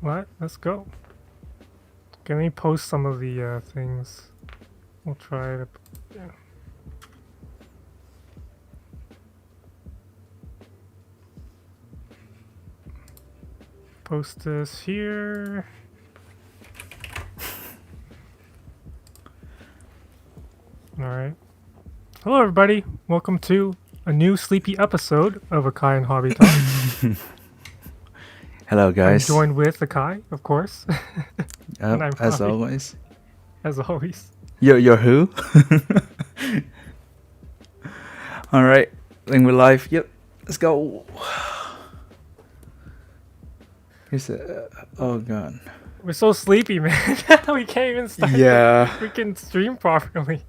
What? Let's go. Okay, let me post some of the things. We'll try to. Yeah. Post this here. Alright. Hello, everybody. Welcome to a new sleepy episode of Akai and Hobby Talk. Hello, I'm guys. joined with Akai, of course. And I'm As Hobby, always. as always. You're who? All right. Link with life. Yep. Let's go. Here's oh god. We're so sleepy, man. We can't even start. Yeah. We can stream properly.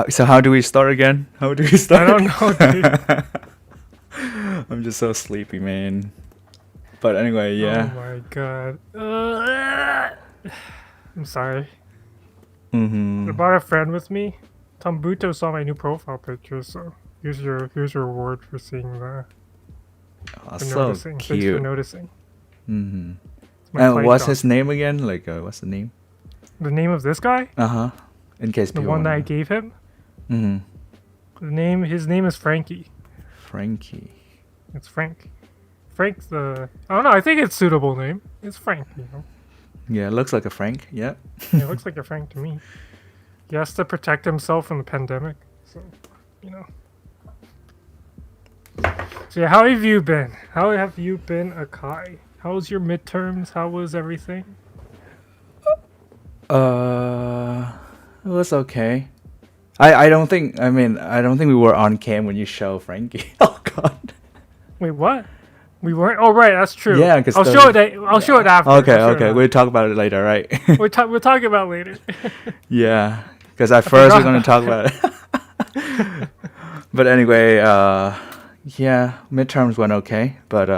So how do we start again? How do we start? I don't know, dude. I'm just so sleepy, man. But anyway, yeah. Oh my god. I'm sorry. I brought a friend with me. Tambuto saw my new profile picture, so here's your reward for seeing the Oh, for so noticing. Thanks for cute. noticing. Mm-hmm. It's my And flight what's dog. his name again? Like, what's the name? The name of this guy? Uh-huh. In case The people one that I wanna- gave him? Mhm. His name is Frankie. Frankie. It's Frank. Frank's the I don't know, I think it's a suitable name. It's Frank, you know. Yeah, looks like a Frank. Yeah. Yeah, it looks like a Frank to me. He has to protect himself from the pandemic, so you know. So yeah, how have you been? How have you been, Akai? How was your midterms? How was everything? It was okay. I don't think we were on cam when you show Frankie. Oh god. Wait, what? We weren't. Oh, right, that's true. Yeah, 'cause I'll the- show it. I'll show it after. Okay, I'll show it okay. after. We'll talk about it later, right? We'll talk about it later. Yeah, because at first we're forgot. gonna talk about it. But anyway, yeah, midterms went okay, but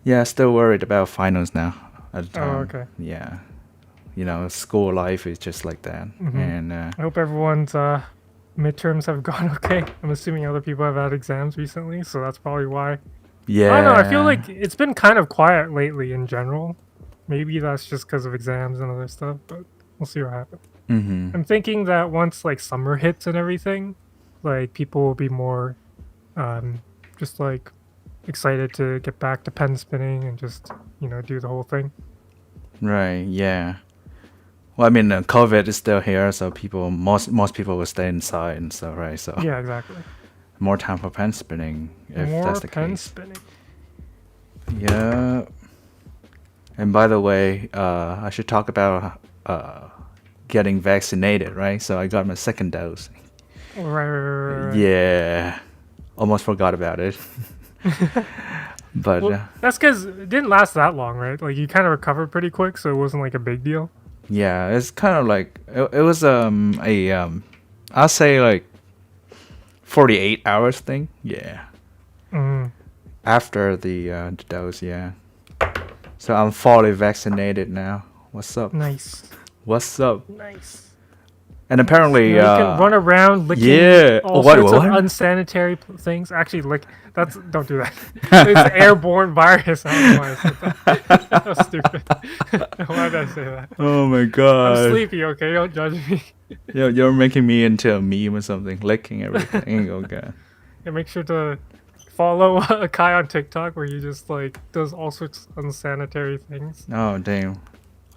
Yeah. still worried about finals now. At the Oh, time. okay. Yeah, school life is just like that, Mhm. and I hope everyone's midterms have gone okay. I'm assuming other people have had exams recently, so that's probably why. yeah. I don't know. I feel like it's been kind of quiet lately in general. Maybe that's just because of exams and other stuff, but we'll see what happens. Mm-hmm. I'm thinking that once like summer hits and everything, like people will be more, just like excited to get back to pen spinning and just do the whole thing. Right. Yeah. Well, I mean, COVID is still here, so most people will stay inside and stuff, right? So Yeah, exactly. more time for pen spinning if More that's the pen case. spinning. Yeah. And by the way, I should talk about getting vaccinated, right? So I got my second dose. Right. Yeah. Almost forgot about it. But Well, that's because it didn't last that long, right? Like you kind of recovered pretty quick, so it wasn't like a big deal. yeah, it's kind of like it was I'll say like 48 hours thing. Yeah. Mm. After the dose, yeah. So I'm fully vaccinated now. What's up? Nice. What's up? Nice. And apparently, You can run around licking yeah. all What- sorts what? of unsanitary things. Actually, don't do that. It's an airborne virus. I don't know why I said that. That was stupid. Why did I say that? Oh my I'm god. sleepy, okay? Don't judge me. You're making me into a meme or something, licking everything. Oh god. And make sure to follow Akai on TikTok where he just like does all sorts of unsanitary things. Oh damn.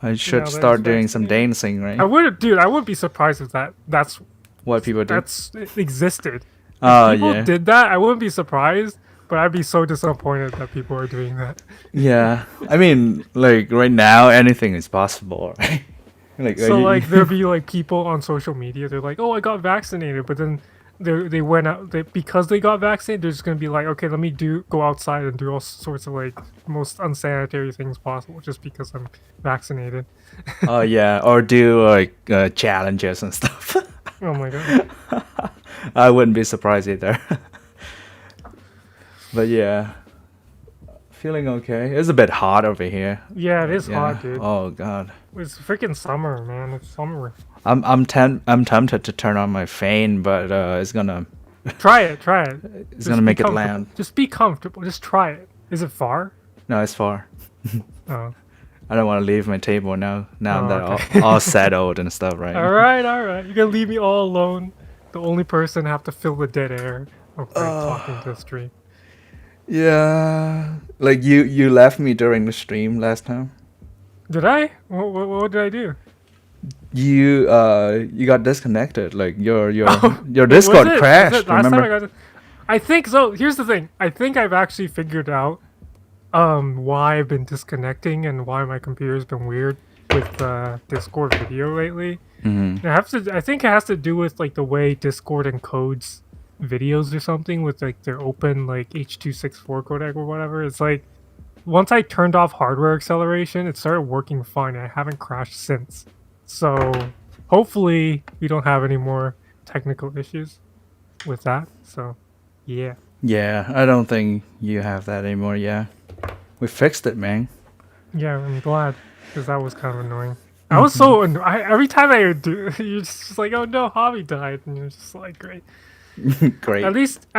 I should there's start doing some vaccine. dancing, right? I wouldn't be surprised if that's What people do. it existed. Oh People yeah. did that, I wouldn't be surprised, but I'd be so disappointed that people are doing that. Yeah. I mean, like right now, anything is possible, right? So like there'll be like people on social media, they're like, "Oh, I got vaccinated," but then they went out because they got vaccinated. They're just gonna be like, "Okay, let me go outside and do all sorts of like most unsanitary things possible just because I'm vaccinated." Oh yeah, or do like challenges and stuff. Oh my god. I wouldn't be surprised either. But yeah, feeling okay. It's a bit hot over here. Yeah, it is Yeah. hot, dude. Oh god. It's freaking summer, man. It's summer. I'm tempted to turn on my fan, but it's gonna Try it. it's gonna make it loud. Just be comfortable. Just try it. Is it far? No, it's far. Oh. I don't want to leave my table now. Now Oh, that okay. all settled and stuff, right? All right. You're gonna leave me all alone. The only person have to fill the dead air of like talking to the stream. Yeah, like you left me during the stream last time. Did I? What did I do? You got disconnected. Like your Was Discord it? crashed. Last time Remember? I think so. Here's the thing. I think I've actually figured out why I've been disconnecting and why my computer's been weird with Discord video lately. Mm-hmm. I think it has to do with like the way Discord encodes videos or something with like their open like H.264 codec or whatever. It's like once I turned off hardware acceleration, it started working fine. I haven't crashed since. So hopefully we don't have any more technical issues with that. So yeah. Yeah, I don't think you have that anymore. Yeah, we fixed it, man. Yeah, I'm glad because that was kind of annoying. I was so every time I do, you're just like, oh no, Hobby died, and you're just like, great. Great. At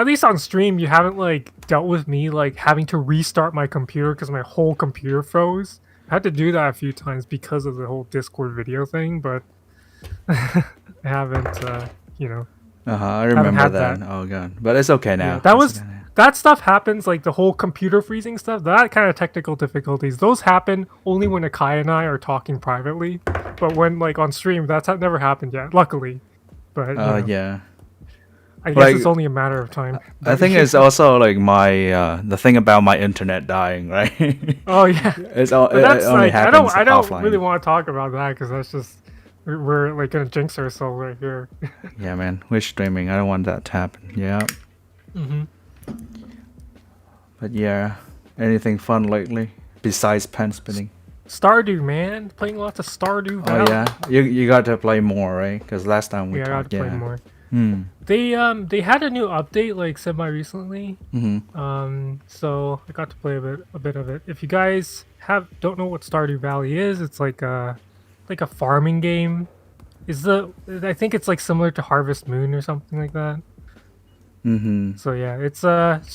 least on stream, you haven't like dealt with me like having to restart my computer because my whole computer froze. I had to do that a few times because of the whole Discord video thing, but I haven't, you know. I remember had that. that. Oh god, but it's okay now. Yeah, that It's was okay now. that stuff happens like the whole computer freezing stuff. That kind of technical difficulties. Those happen only when Akai and I are talking privately. But when like on stream, that's never happened yet. Luckily, but you know, Yeah. I guess like- it's only a matter of time. I think it's also like my the thing about my internet dying, right? Oh yeah. It's all But that's it only like happens I don't offline. really want to talk about that because that's just we're like gonna jinx ourselves right here. Yeah, man, we're streaming. I don't want that to happen. Yeah, Mm-hmm. but yeah, anything fun lately besides pen spinning? Stardew, man, playing lots of Stardew Oh Valley. yeah, you got to play more, right? Because last time we Yeah, I got talked, to play yeah. more. Hmm. They had a new update like semi recently. Mm-hmm. So I got to play a bit of it. If you guys don't know what Stardew Valley is, it's like a farming game. I think it's like similar to Harvest Moon or something like that. Mm-hmm. So yeah, it's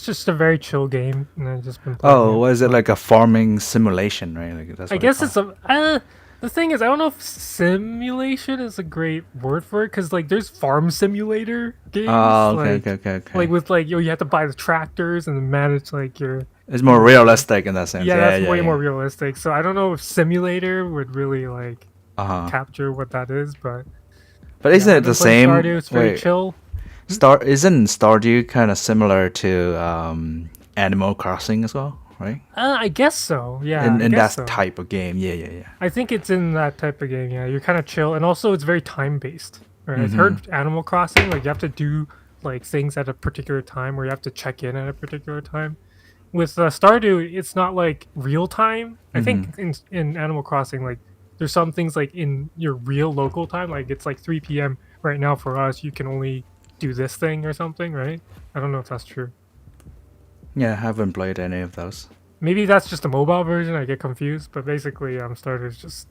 just a very chill game, and I've just been playing. Oh, was it like a farming simulation, right? Like that's. I what guess it's it's the thing is, I don't know if simulation is a great word for it, because like there's farm simulator games. Oh, okay, like, okay. Like with like you have to buy the tractors and manage like your. It's more realistic in that sense. Yeah, Yeah, that's way yeah. more realistic. So I don't know if simulator would really like Uh-huh. capture what that is, but But isn't yeah, it I've the been playing same? Stardew, it's very Wait, chill. Isn't Stardew kind of similar to Animal Crossing as well, right? I guess so. Yeah, in I that guess so. type of game. Yeah. I think it's in that type of game. Yeah, you're kind of chill, and also it's very time based. Right? I've Mm-hmm. heard Animal Crossing like you have to do like things at a particular time, or you have to check in at a particular time. With Stardew, it's not like real time. I think in Animal Crossing, like there's some things like in your real local time, like it's like 3 p.m. right now for us. You can only do this thing or something, right? I don't know if that's true. Yeah, I haven't played any of those. Maybe that's just a mobile version. I get confused, but basically, Stardew is just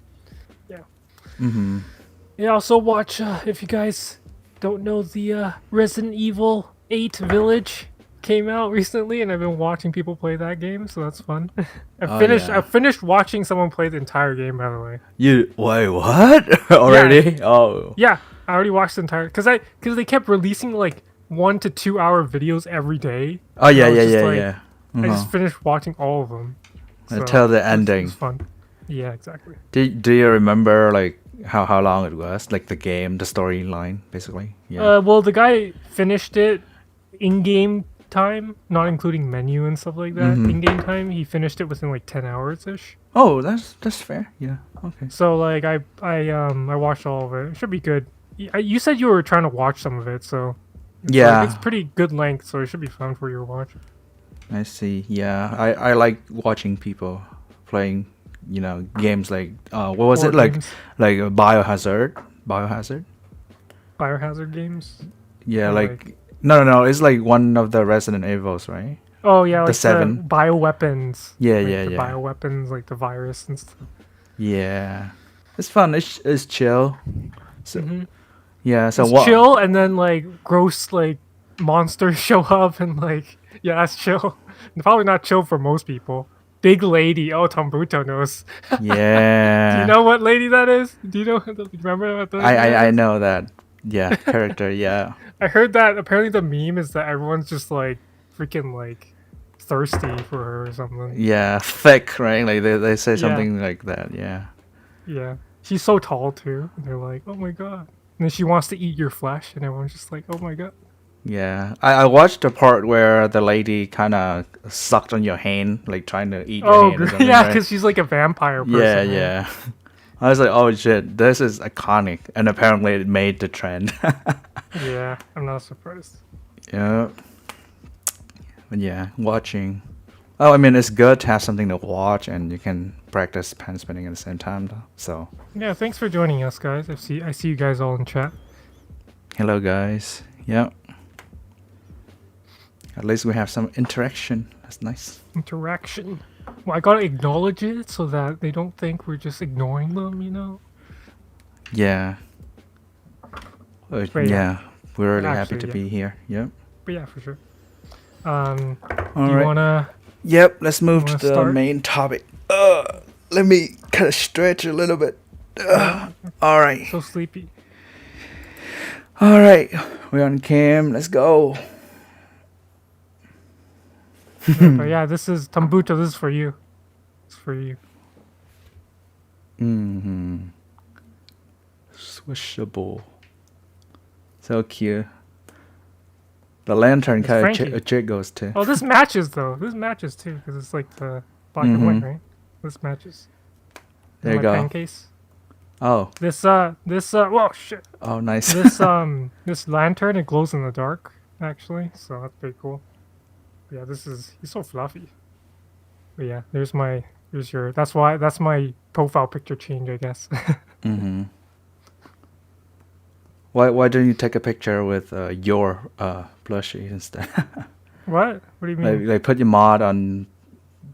Mm-hmm. yeah. Also, watch if you guys don't know the Resident Evil 8 Village came out recently, and I've been watching people play that game, so that's fun. Yeah. I finished watching someone play the entire game, by the way. You wait, what? Already? Oh. Yeah, I already watched the entire because they kept releasing like 1 to 2 hour videos every day. Oh yeah, I was yeah, just yeah, like- yeah. I just finished watching all of them. Until the it was ending. fun. Yeah, exactly. Do you remember like how long it was? Like the game, the storyline, basically. Yeah. Well, the guy finished it in-game time, not including menu and stuff like that. Mhm. In-game time, he finished it within like 10 hours ish. Oh, that's fair. Yeah. Okay. So like I watched all of it. It should be good. You said you were trying to watch some of it, so Yeah. it's pretty good length, so it should be fun for you to watch. I see. Yeah. I like watching people playing, games like what was Horror it like games, Biohazard? Biohazard games. Yeah, Or like no, it's like one of the Resident Evils, right? Oh yeah, like The 7. bioweapons. Yeah, like yeah, the yeah. Bioweapons, like the virus and stuff. Yeah. It's fun. It's chill. So Mhm. yeah, so It's what chill, and then like gross like monsters show up, and like yeah, that's chill. Probably not chill for most people. Big lady. Oh, Tambuto knows. Do you Yeah. know what lady that is? Do you know? Remember what the lady that I is? know that. Yeah, character. Yeah. I heard that apparently the meme is that everyone's just like freaking like thirsty for her or something. Yeah, thick, right? Like they say Yeah, something like that. Yeah. yeah. She's so tall too. And they're like, oh my god. And then she wants to eat your flesh, and everyone's just like, oh my god. Yeah. I watched the part where the lady kind of sucked on your hand, like trying to eat your Oh, hand or something, yeah, right? because she's like a vampire Yeah, person. Right? yeah. I was like, oh shit, this is iconic, and apparently it made the trend. Yeah, I'm not surprised. Yeah. But yeah, watching. Oh, I mean, it's good to have something to watch, and you can practice pen spinning at the same time, though. So, Yeah, thanks for joining us, guys. I see you guys all in chat. hello, guys. Yeah. At least we have some interaction. That's nice. Interaction. Well, I gotta acknowledge it so that they don't think we're just ignoring them, you know? Yeah. But yeah, Yeah. We're really happy actually, to yeah. be here. Yep. But yeah, for sure. All Do you right. wanna Yep. Let's move to wanna the start? main topic. Let me kind of stretch a little bit. All right. So sleepy. All right. We're on cam. Let's go. But yeah, this is Tambuto. This is for you. It's for you. Mm-hmm. Swishable. So cute. The lantern It's kind Frankie. of jiggles too. Oh, this matches though. This matches too because it's like the black and white, Mhm. right? This matches. There you My go. pen case. Oh, Whoa, shit. oh, nice. This lantern, it glows in the dark, actually, so that's pretty cool. Yeah, he's so fluffy. But yeah, there's your, that's my profile picture change, I guess. Mm-hmm. Why don't you take a picture with your plushie instead? What? What do you mean? Like put your mod on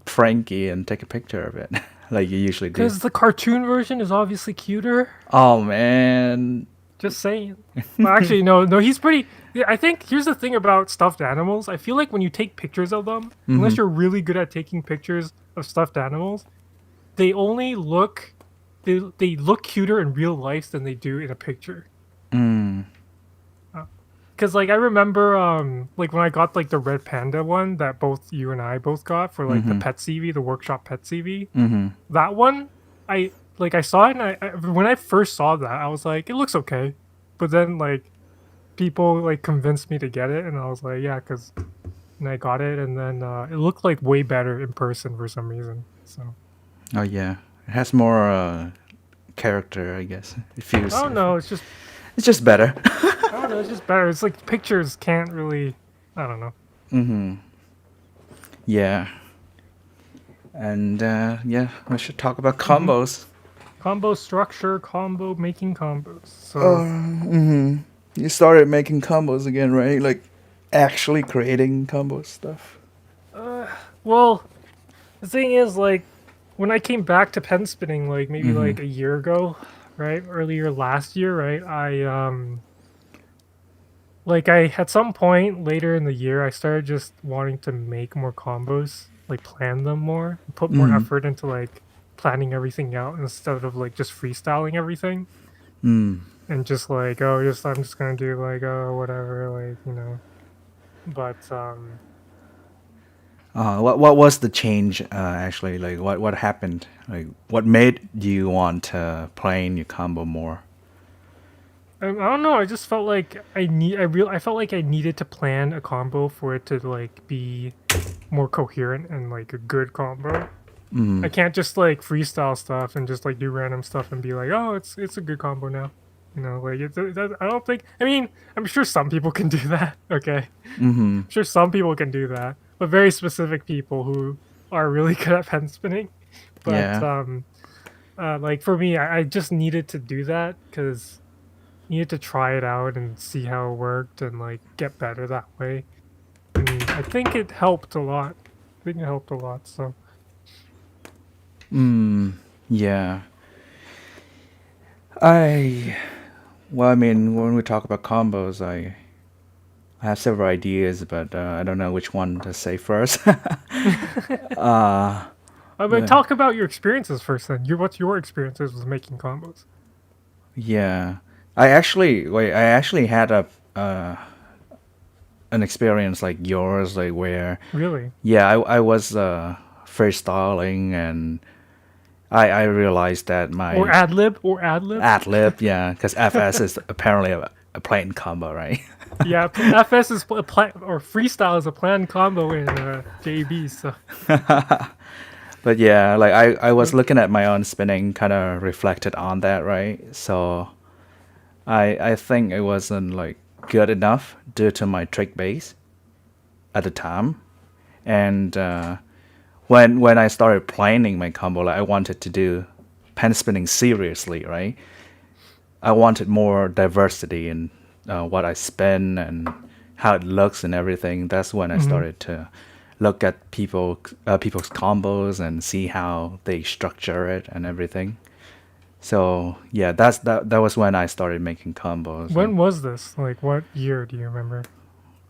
Frankie and take a picture of it, like you usually do. Because the cartoon version is obviously cuter. Oh man. Just saying. Well, actually, no, he's pretty. Yeah, I think here's the thing about stuffed animals. I feel like when you take pictures of them, unless Mhm. you're really good at taking pictures of stuffed animals, they only look they look cuter in real life than they do in a picture. Mm. Cause like I remember like when I got like the red panda one that both you and I both got for like the Mhm. pet CV, the workshop pet CV. Mhm. That one, I saw it and when I first saw that I was like, it looks okay, but then like people like convinced me to get it and I was like, yeah, cause and I got it and then it looked like way better in person for some reason. So Oh yeah. It has more character, I guess. It feels. I don't know, It's just better. I don't know, it's just better. It's like pictures can't really, I don't know. Mhm. Yeah. And yeah, we should talk about combos. Combo structure, combo making combos. So Mhm. You started making combos again, right? Like actually creating combo stuff. well, the thing is like when I came back to pen spinning like maybe like a year ago, right? Earlier last year, right? I at some point later in the year I started just wanting to make more combos, like plan them more, put more Mhm. effort into like planning everything out instead of like just freestyling everything Mm. and just like I'm just gonna do like whatever, like, you know. But What was the change actually? Like what happened? Like what made you want to play in your combo more? I don't know. I just felt like I felt like I needed to plan a combo for it to like be more coherent and like a good combo. I can't just like freestyle stuff and just like do random stuff and be like, oh, it's a good combo now. You know, like I don't think. I mean, I'm sure some people can do that. Okay, Mm-hmm. I'm sure some people can do that, but very specific people who are really good at pen spinning. But Yeah. like for me, I just needed to do that because needed to try it out and see how it worked and like get better that way. And I think it helped a lot. I think it helped a lot. So Yeah. I mean, when we talk about combos, I have several ideas, but I don't know which one to say first. I mean, But talk about your experiences first. Then, what's your experiences with making combos? yeah, I actually had a uh, an experience like yours, like where Really? yeah, I was freestyling and I realized that Or my ad lib? Or ad lib? ad lib, yeah, because FS is apparently a plain combo, right? Yeah, FS is a plan, or freestyle is a planned combo in JB. So But yeah, like I was looking at my own spinning, kind of reflected on that, right? So I think it wasn't like good enough due to my trick base at the time, and when I started planning my combo, like I wanted to do pen spinning seriously, right? I wanted more diversity in what I spin and how it looks and everything. That's when I mhm. started to look at people's combos and see how they structure it and everything. So yeah, that was when I started making combos, and When was this? Like, what year do you remember?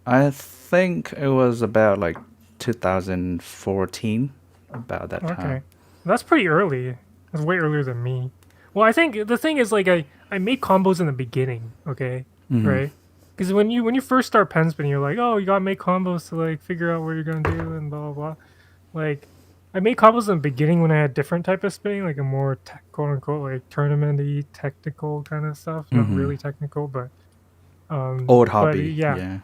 I think it was about like 2014, about that time. Okay, that's pretty early. That's way earlier than me. Well, I think the thing is like I made combos in the beginning. Okay, Hmm. right? Because when you first start pen spinning, you're like, oh, you gotta make combos to like figure out what you're gonna do and blah blah blah. Like, I made combos in the beginning when I had different type of spinning, like a more quote unquote like tournament-y technical kind of stuff. Not Hmm. really technical, Old but hobby, yeah, yeah.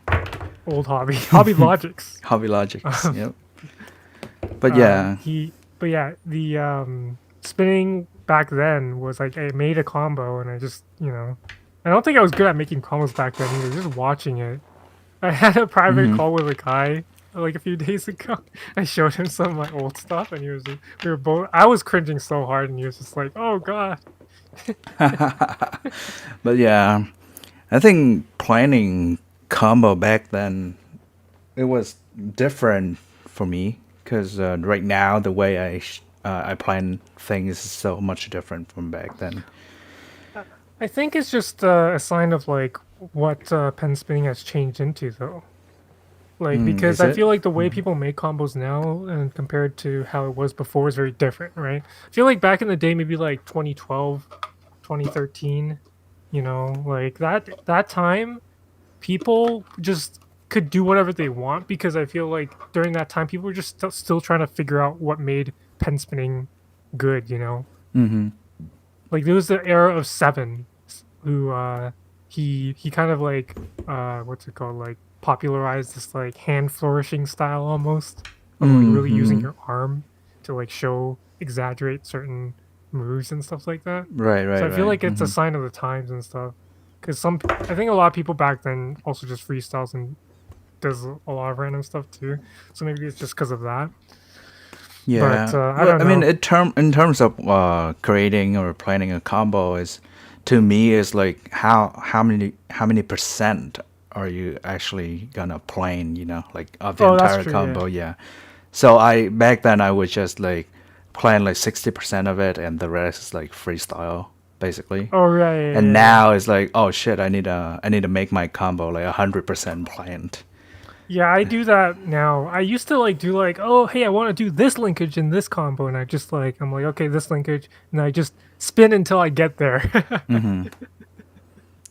old hobby logics. Hobby logics, Um, yep. But yeah. but yeah, the spinning back then was like I made a combo and I just I don't think I was good at making combos back then either. Just watching it, I had a private Hmm. call with Akai like a few days ago. I showed him some of my old stuff and he was we were both I was cringing so hard and he was just like, oh god. But yeah, I think planning combo back then it was different for me because right now the way I plan things is so much different from back then. I think it's just a sign of like what pen spinning has changed into though. Like because Is I it? feel like the way people make combos now and compared to how it was before is very different, right? I feel like back in the day, maybe like 2012, 2013, like that time, people just could do whatever they want because I feel like during that time, people were just still trying to figure out what made pen spinning good. Mm-hmm. Like there was the era of Seven, who he kind of like what's it called, like popularized this like hand flourishing style almost of like really using Mm-hmm. your arm to like show exaggerate certain moves and stuff like that. Right, So right, I feel right. like it's a Mm-hmm. sign of the times and stuff. Because I think a lot of people back then also just freestyles and does a lot of random stuff too. So maybe it's just because of that. But Yeah. I Well, don't I mean, know. in terms of creating or planning a combo is to me is like how many percent are you actually gonna plan? Like of the Oh, that's entire true. Yeah. combo. Yeah. So I back then I would just like plan like 60% of it, and the rest is like freestyle basically. Oh right. Yeah, And yeah, yeah. now it's like, oh shit, I need to make my combo like 100% planned. Yeah, I do that now. I used to like do like, oh hey, I want to do this linkage in this combo, and I'm like, okay, this linkage, and I just spin until I get there. Mm-hmm.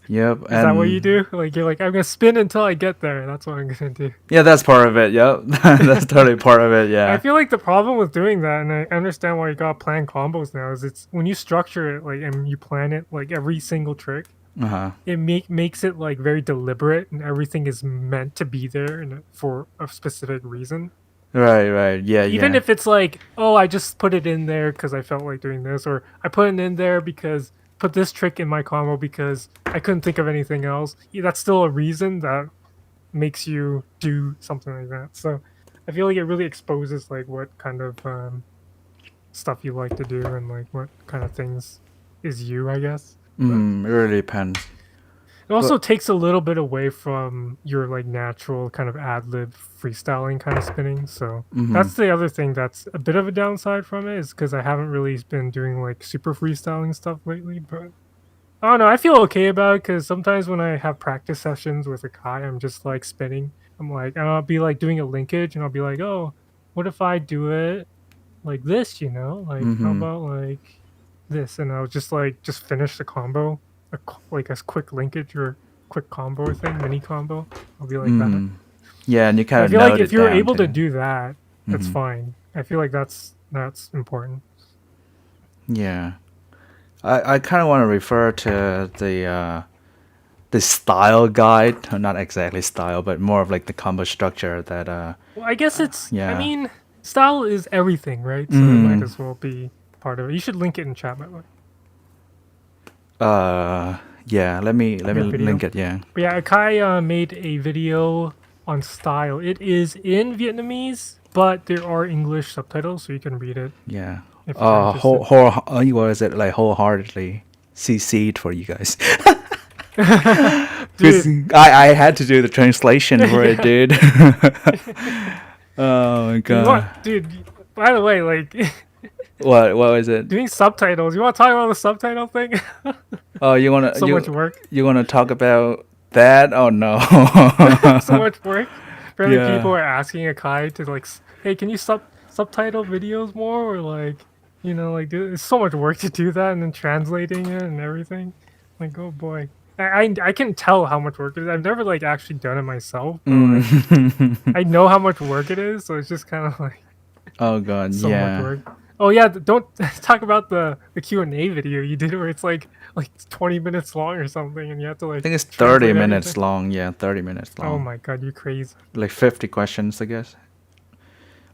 Yep, Is that what you and do? Like you're like, I'm gonna spin until I get there. That's what I'm gonna do. yeah, that's part of it. Yep, that's totally part of it. I Yeah. feel like the problem with doing that, and I understand why you got plan combos now, is it's when you structure it like and you plan it like every single trick, Uh huh. it makes it like very deliberate, and everything is meant to be there and for a specific reason. Right. Right. Yeah. Even Yeah. if it's like, oh, I just put it in there because I felt like doing this, or I put it in there because put this trick in my combo because I couldn't think of anything else. Yeah, that's still a reason that makes you do something like that. So I feel like it really exposes like what kind of stuff you like to do and like what kind of things is you, I guess. But Mm, it really depends. it But also takes a little bit away from your like natural kind of ad lib freestyling kind of spinning. So mm-hmm. that's the other thing that's a bit of a downside from it is because I haven't really been doing like super freestyling stuff lately. But I don't know. I feel okay about it because sometimes when I have practice sessions with Akai, I'm just like spinning. I'm like, and I'll be like doing a linkage and I'll be like, oh, what if I do it like this, you know, like how about like this, and I'll just like just finish the combo, like a quick linkage or quick combo thing, mini combo. I'll be like that. Yeah, and you kind I of feel like note if it you're down able to too. do that, that's fine. I feel like that's important. Yeah. I kind of want to refer to the style guide, or not exactly style, but more of like the combo structure that Well, I guess it's. I yeah. mean, style is everything, right? So it might as well be part of it. You should link it in chat, by the way. Yeah, let me Your video. link it, yeah. But yeah, Akai made a video on style. It is in Vietnamese, but there are English subtitles, so you can read it Yeah. if you're interested. What is it, like wholeheartedly CC'd for you guys. Because Dude, I had to do the translation for it, yeah. dude. Oh my You god. want, dude? By the way, like What was it? doing subtitles. You want to talk about the subtitle thing? Oh, you wanna So much work. you wanna talk about that? Oh no. So much work. Apparently, people Yeah. are asking Akai to like, hey, can you subtitle videos more, or like, you know, like, dude, it's so much work to do that, and then translating it and everything. Like, oh boy, I can tell how much work it is. I've never like actually done it myself, but like, I know how much work it is, so it's just kind of like Oh god, so much yeah. work. Oh yeah, don't talk about the Q&A video you did where it's like 20 minutes long or something, and you have to I like think it's 30 translate minutes everything. long. Yeah, 30 minutes Oh long. my god, you crazy. Like 50 questions, I guess.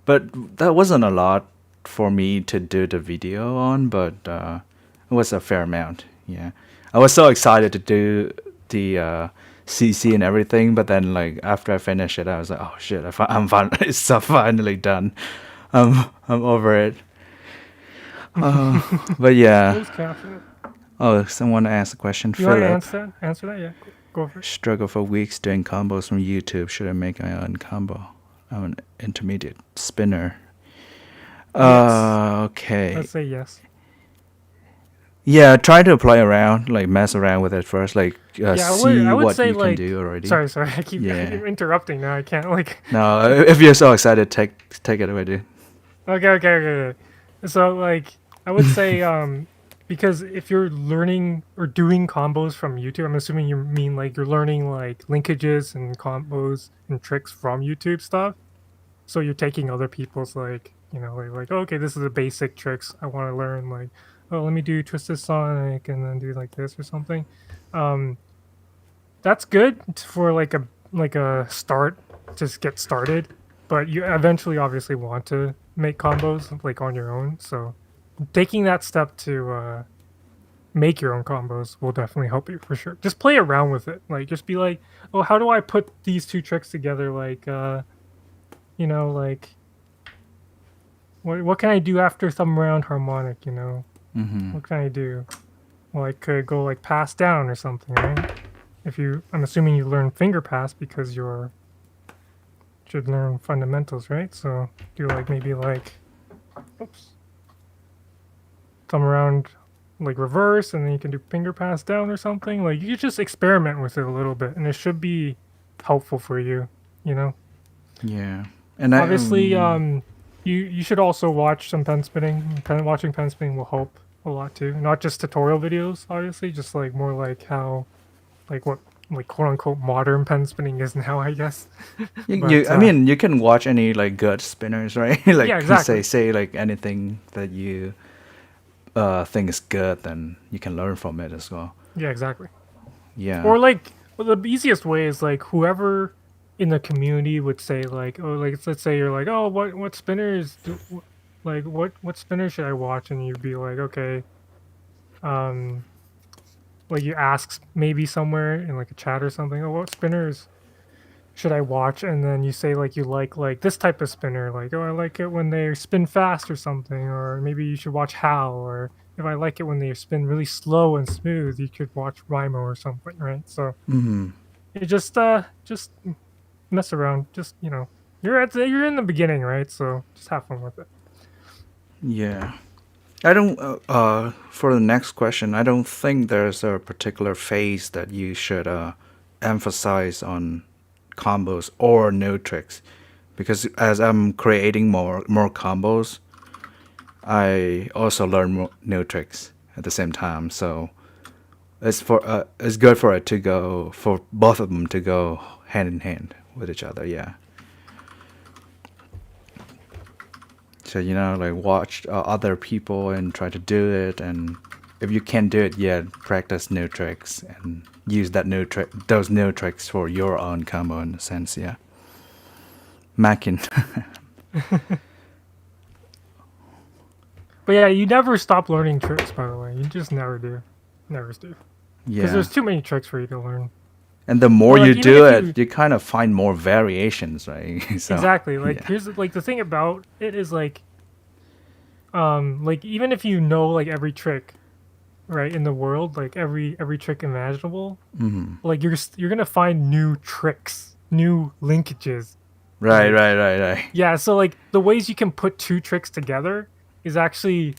But that wasn't a lot for me to do the video on, but it was a fair amount. Yeah. I was so excited to do the CC and everything, but then like after I finished it, I was like, oh shit, I'm it's so finally done. I'm over it. But yeah. Closed caption. Oh, someone asked a question. You want to Philip, answer that? Answer that? Yeah, go for it. struggle for weeks doing combos from YouTube. Should I make my own combo? I'm an intermediate spinner. Yes. Okay. Let's say yes. Yeah, try to play around, like mess around with it first, like Yeah, I see would what say you can like. do already. Sorry. I keep Yeah. interrupting now. I can't like. No, if you're so excited, take it away, dude. Okay. So like, I would say because if you're learning or doing combos from YouTube, I'm assuming you mean like you're learning like linkages and combos and tricks from YouTube stuff. So you're taking other people's like, you know, like oh, okay, this is the basic tricks I want to learn. Like, oh, let me do Twisted Sonic and then do like this or something. Um, that's good for like a start, just get started. But you eventually obviously want to make combos like on your own. So taking that step to make your own combos will definitely help you for sure. Just play around with it. Like just be like, oh, how do I put these two tricks together? Like you know, like what can I do after thumb around harmonic, you know? What can I do? Well, I could go like pass down or something, right? If you, I'm assuming you learn finger pass because you're should learn fundamentals, right? So do like maybe like, oops, thumb around like reverse, and then you can do finger pass down or something. Like you could just experiment with it a little bit, and it should be helpful for you, you know. Yeah, and Obviously, you should also watch some pen spinning. Watching pen spinning will help a lot too. Not just tutorial videos, obviously, just like more like how, like what, like quote unquote modern pen spinning is now, I guess. But I mean, you can watch any like good spinners, right? Like yeah, exactly. say like anything that you think is good, then you can learn from it as well. Yeah, exactly. Yeah. Or like, well, the easiest way is like whoever in the community would say like, oh, like let's say you're like, oh, what spinners do, like what spinner should I watch? And you'd be like, okay, um, like you ask maybe somewhere in like a chat or something, oh, what spinners should I watch? And then you say like you like this type of spinner, like oh I like it when they spin fast or something, or maybe you should watch Hal, or if I like it when they spin really slow and smooth, you could watch Rimo or something, right? So you just mess around, just you know you're in the beginning, right? So just have fun with it. Yeah. I don't, for the next question, I don't think there's a particular phase that you should emphasize on combos or new tricks. Because as I'm creating more combos, I also learn new tricks at the same time. So it's good for it to go for both of them to go hand in hand with each other. Yeah. So like watch other people and try to do it, and if you can't do it yet, practice new tricks and use those new tricks for your own combo in a sense. Yeah. Mackin. But yeah, you never stop learning tricks. By the way, you just never do, never do. Because there's too many tricks for you to learn. And the more you do it, you kind of find more variations, right? So, exactly. Like here's like the thing about it is like even if you know like every trick, right, in the world, like every trick imaginable, like you're gonna find new tricks, new linkages. Right. Yeah, so like the ways you can put two tricks together is actually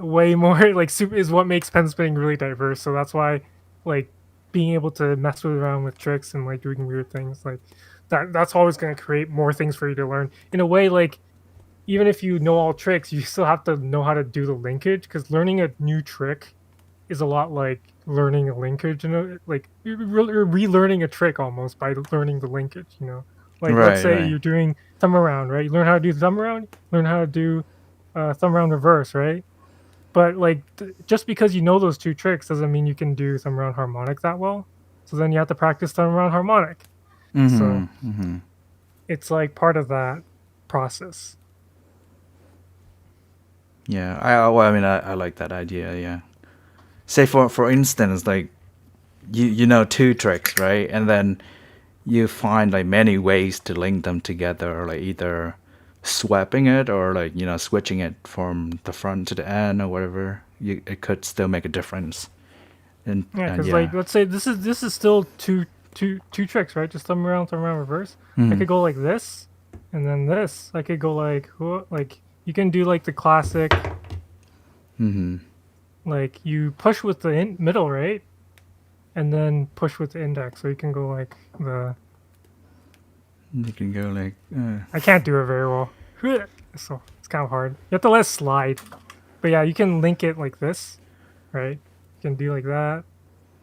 way more like super is what makes pen spinning really diverse. So that's why like being able to mess around with tricks and like doing weird things like that's always going to create more things for you to learn. In a way, like even if you know all tricks, you still have to know how to do the linkage, because learning a new trick is a lot like learning a linkage, like you're relearning a trick almost by learning the linkage, like let's say you're doing thumb around, right? You learn how to do thumb around, learn how to do thumb around reverse, right? But like just because you know those two tricks doesn't mean you can do thumb around harmonic that well. So then you have to practice thumb around harmonic. So it's like part of that process. Yeah, I like that idea. Yeah, say for instance, like you know two tricks, right? And then you find like many ways to link them together, like either swapping it or like switching it from the front to the end or whatever. It could still make a difference. And because like let's say this is still two tricks, right? Just thumb around reverse. I could go like this, and then this. I could go like you can do like the classic. Like you push with the middle, right? And then push with the index, so you can go like the. You can go like. I can't do it very well, so it's kind of hard. You have to let it slide, but yeah, you can link it like this, right? You can do like that.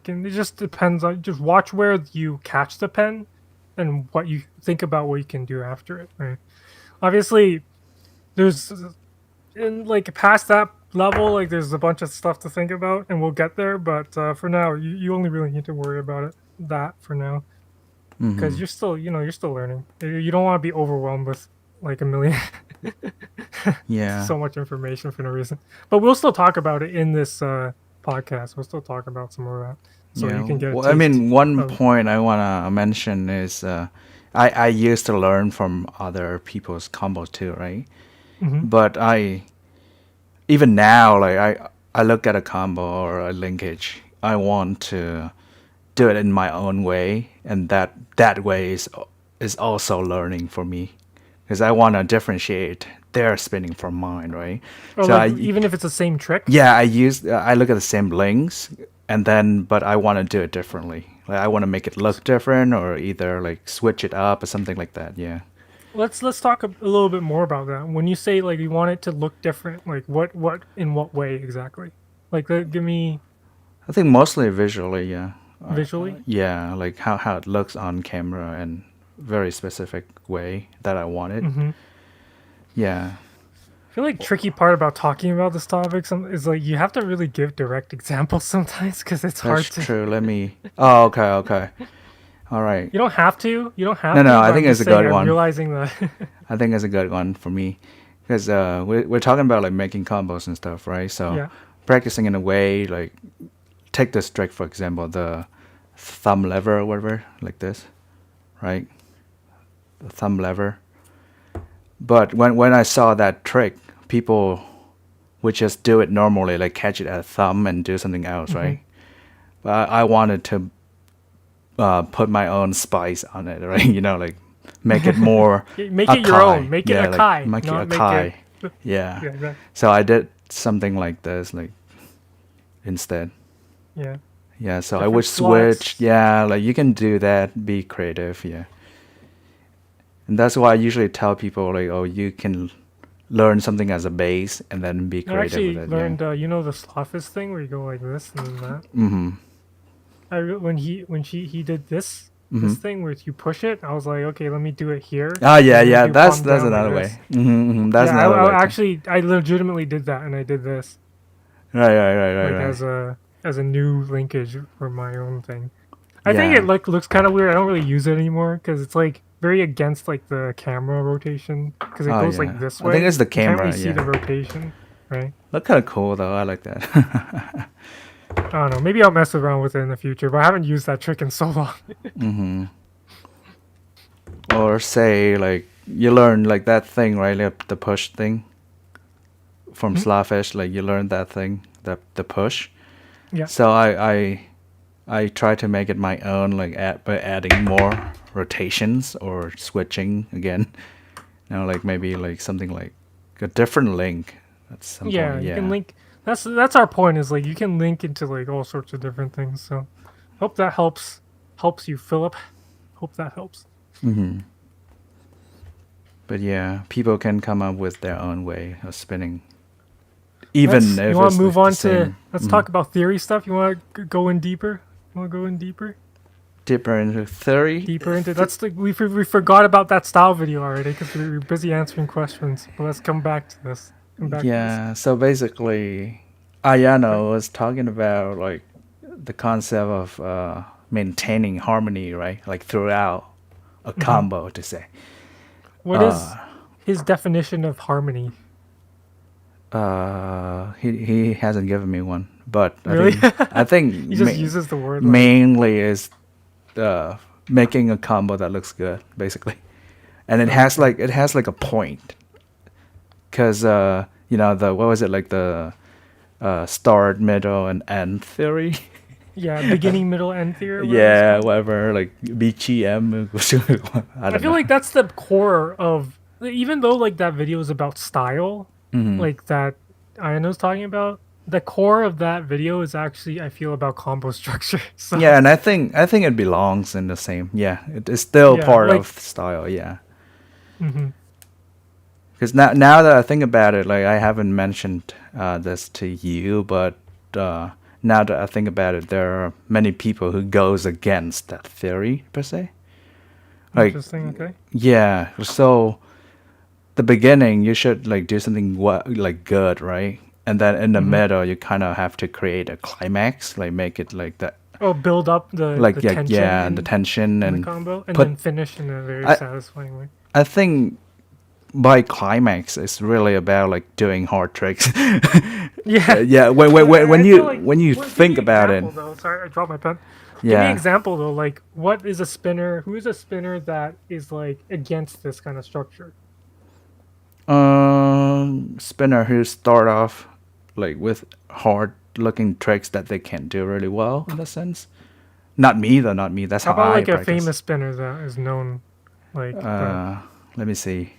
It just depends on just watch where you catch the pen, and what you think about what you can do after it, right? Obviously, there's like past that level, like there's a bunch of stuff to think about, and we'll get there. But for now, you only really need to worry about it for now. Because you're still learning. You don't want to be overwhelmed with like a million so much information for no reason. But we'll still talk about it in this podcast. We'll still talk about some of that, so you can get a taste one point I want to mention is I used to learn from other people's combos too, right? But even now, like I look at a combo or a linkage, I want to do it in my own way, and that way is also learning for me, because I want to differentiate their spinning from mine, right? Or so like, even if it's the same trick. Yeah, I look at the same links, but I want to do it differently. Like I want to make it look different, or either like switch it up or something like that. Yeah. Let's talk a little bit more about that. When you say like you want it to look different, like what in what way exactly? Like give me. I think mostly visually, yeah. Visually? Yeah, like how it looks on camera, and very specific way that I want it. Yeah. I feel like tricky part about talking about this topic is like you have to really give direct examples sometimes, because it's hard to. That's true. Let me. Oh, okay. All right. You don't have to. No, I think it's a good one. Realizing that. I think it's a good one for me, because we're talking about like making combos and stuff, right? So practicing in a way like. Take this trick, for example, the thumb lever or whatever, like this, right? The thumb lever. But when I saw that trick, people would just do it normally, like catch it at a thumb and do something else, right? But I wanted to put my own spice on it, right? Like make it more make it your own. Make it Akai. Make it Akai. Yeah. Exactly. So I did something like this, like instead. Yeah, so I would switch. Yeah, like you can do that, be creative, yeah. And that's why I usually tell people like, oh, you can learn something as a base and then be I creative actually with it. learned, you know, the Slothis thing where you go like this and then that. Mm-hmm. When he did this thing where you push it, I was like, okay, let me do it here. Oh yeah, And then yeah. do That's palm down like another this. way. That's Yeah, another way. I legitimately did that, and I did this like Right. as a new linkage for my own thing. I think Yeah. it like looks kind of weird. I don't really use it anymore because it's like very against like the camera rotation because it Oh goes yeah. like this I think way. it's the You can't really camera. see the Yeah. rotation, right? Look kind of cool though. I like that. I don't know. Maybe I'll mess around with it in the future, but I haven't used that trick in so long. Or say like you learn like that thing, right? Like the push thing from Slawfish. Like you learn that thing, the push. Yeah. So I try to make it my own, like by adding more rotations or switching again. Like maybe like something like a different link at some Yeah, point. you Yeah. can link. That's our point. Is like you can link into like all sorts of different things. So, hope that helps you, Philip. Hope that helps. But yeah, people can come up with their own way of spinning, even if You want it's to move like on the to? same. Let's talk about theory stuff. You want to go in deeper? You want to go in deeper? Deeper into theory. Deeper into that's the we forgot about that style video already because we were busy answering questions. But let's come back to this. Come back to this. Yeah. So basically, Ayano was talking about like the concept of maintaining harmony, right? Like throughout a combo, to say. What is his definition of harmony? He hasn't given me one, but Really? I think He just uses the word like, mainly is making a combo that looks good, basically, and it has like a point, because the what was it, like the start, middle, and end theory. yeah, beginning, middle, end theory. Yeah, whatever, like BGM. I I don't feel know. like that's the core of, even though like that video is about style, like that Ayano's talking about. The core of that video is actually, I feel, about combo structure. So Yeah, and I think it belongs in the same. Yeah, it is still yeah, part like of style. Yeah. mhm. Because now that I think about it, like I haven't mentioned this to you, but now that I think about it, there are many people who goes against that theory per se. Like, Interesting. Okay. yeah, so the beginning you should like do something like good, right? And then in the middle you kind of have to create a climax, like make it like that, Oh, build up the like tension and the tension in the and combo, and put. then finish in a very I satisfying way. I think by climax it's really about like doing hard tricks. Yeah. Yeah, I feel like, when you well, give think me about it, example though. Sorry, I dropped my pen. Give me yeah. example though. Like, what is a spinner? Who is a spinner that is like against this kind of structure? Spinner who start off like with hard looking tricks that they can't do really well in a sense. Not me though, not me. That's How how about I like a practice. famous spinner that is known, like that? Let me see.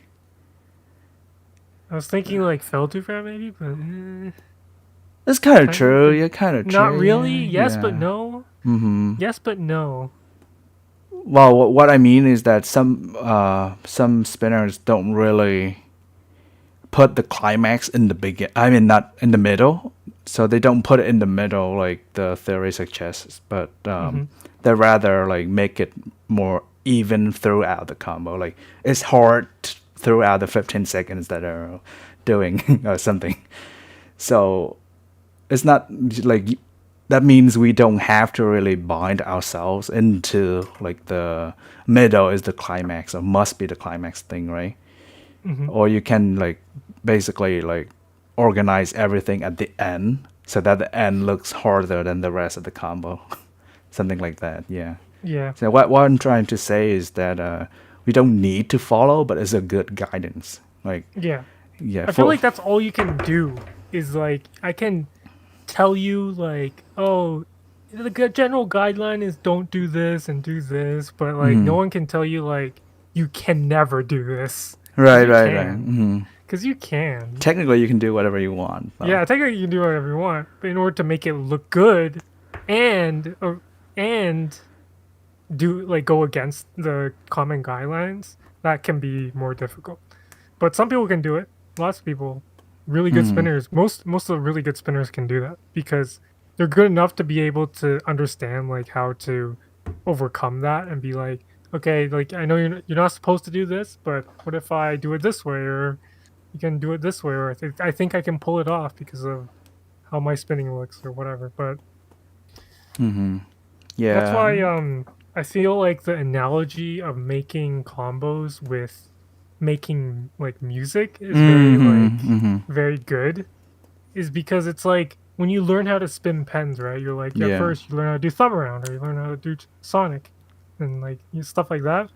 I was thinking like Feldufra maybe, but It's kind of kind true. of, You're kind of not true. really. Yeah, Yes, but yeah. no. Yes, but no. Well, what I mean is that some spinners don't really put the climax in the begin. I mean, not in the middle. So they don't put it in the middle like the theory suggests, but they rather like make it more even throughout the combo. Like it's hard throughout the 15 seconds that are doing or something. So it's not like that means we don't have to really bind ourselves into like the middle is the climax or must be the climax thing, right? Or you can like basically like organize everything at the end so that the end looks harder than the rest of the combo. Something like that, yeah. Yeah. So what I'm trying to say is that we don't need to follow, but it's a good guidance. Like, Yeah. yeah, I feel like that's all you can do is like I can tell you like, oh, the general guideline is don't do this and do this, but like no one can tell you like you can never do this. 'Cause right, you right, can. right. Because you can. Technically, you can do whatever you want. Though. Yeah, technically you can do whatever you want, but in order to make it look good and do like go against the common guidelines, that can be more difficult. But some people can do it. lots of people, really good spinners. Most of the really good spinners can do that because they're good enough to be able to understand like how to overcome that and be like, okay, like I know you're not supposed to do this, but what if I do it this way, or you can do it this way, or I think I can pull it off because of how my spinning looks or whatever. But that's Yeah. why I feel like the analogy of making combos with making like music is very like very good, is because it's like when you learn how to spin pens, right? You're like at Yeah. first you learn how to do thumb around, or you learn how to do Sonic, and like stuff like that.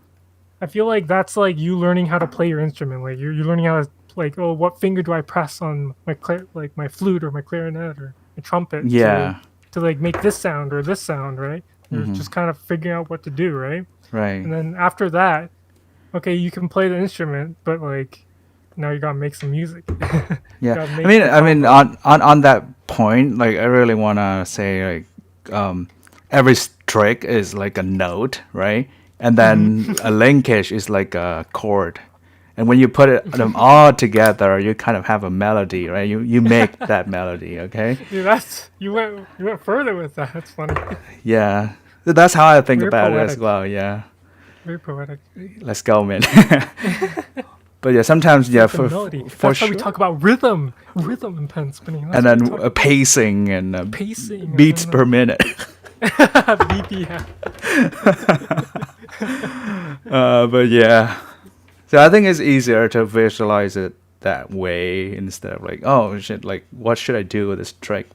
I feel like that's like you learning how to play your instrument. Like you're learning how to like, oh, what finger do I press on my like my flute or my clarinet or my trumpet Yeah. to like make this sound or this sound, right? You're just kind of figuring out what to do, right? Right. And then after that, okay, you can play the instrument, but like now you gotta make some music. Yeah. Gotta I make mean, the I mean, combo. on that point, like I really wanna say like, every trick is like a note, right? And then a linkage is like a chord. And when you put them all together, you kind of have a melody, right? You make that melody, okay? Dude, that's you went further with that. That's funny. Yeah. That's how I think Very about it as poetic. well. Yeah. Very poetic. Let's go, man. But yeah, sometimes yeah, Like the melody. for That's why we sure. talk about rhythm in pen spinning. That's And what we then talk about. pacing and Pacing and beats then per minute. BPM. But yeah, so I think it's easier to visualize it that way instead of like, oh shit, like what should I do with this trick?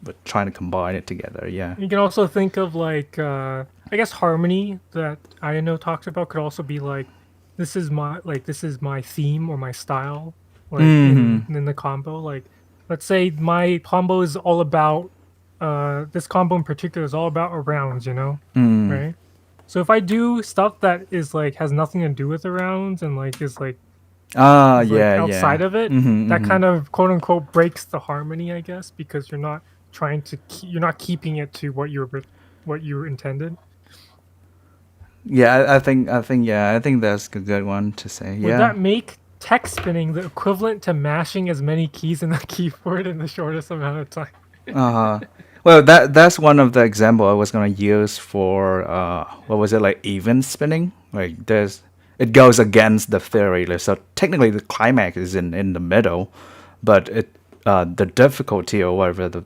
But trying to combine it together. Yeah. You can also think of like I guess harmony that I know talks about could also be like this is my theme or my style like in the combo. Like let's say my combo is all about this combo in particular is all about rounds, you know? Right? So if I do stuff that is like has nothing to do with the rounds and like is like Yeah, outside yeah. of it, that kind of quote unquote breaks the harmony, I guess, because you're not trying to you're not keeping it to what you intended. Yeah, I think that's a good one to say. Would Yeah. that make text spinning the equivalent to mashing as many keys in the keyboard in the shortest amount of time? Uh-huh. Well, that's one of the example I was gonna use for what was it, like even spinning? Like it goes against the theory. Like, so technically the climax is in the middle, but the difficulty or whatever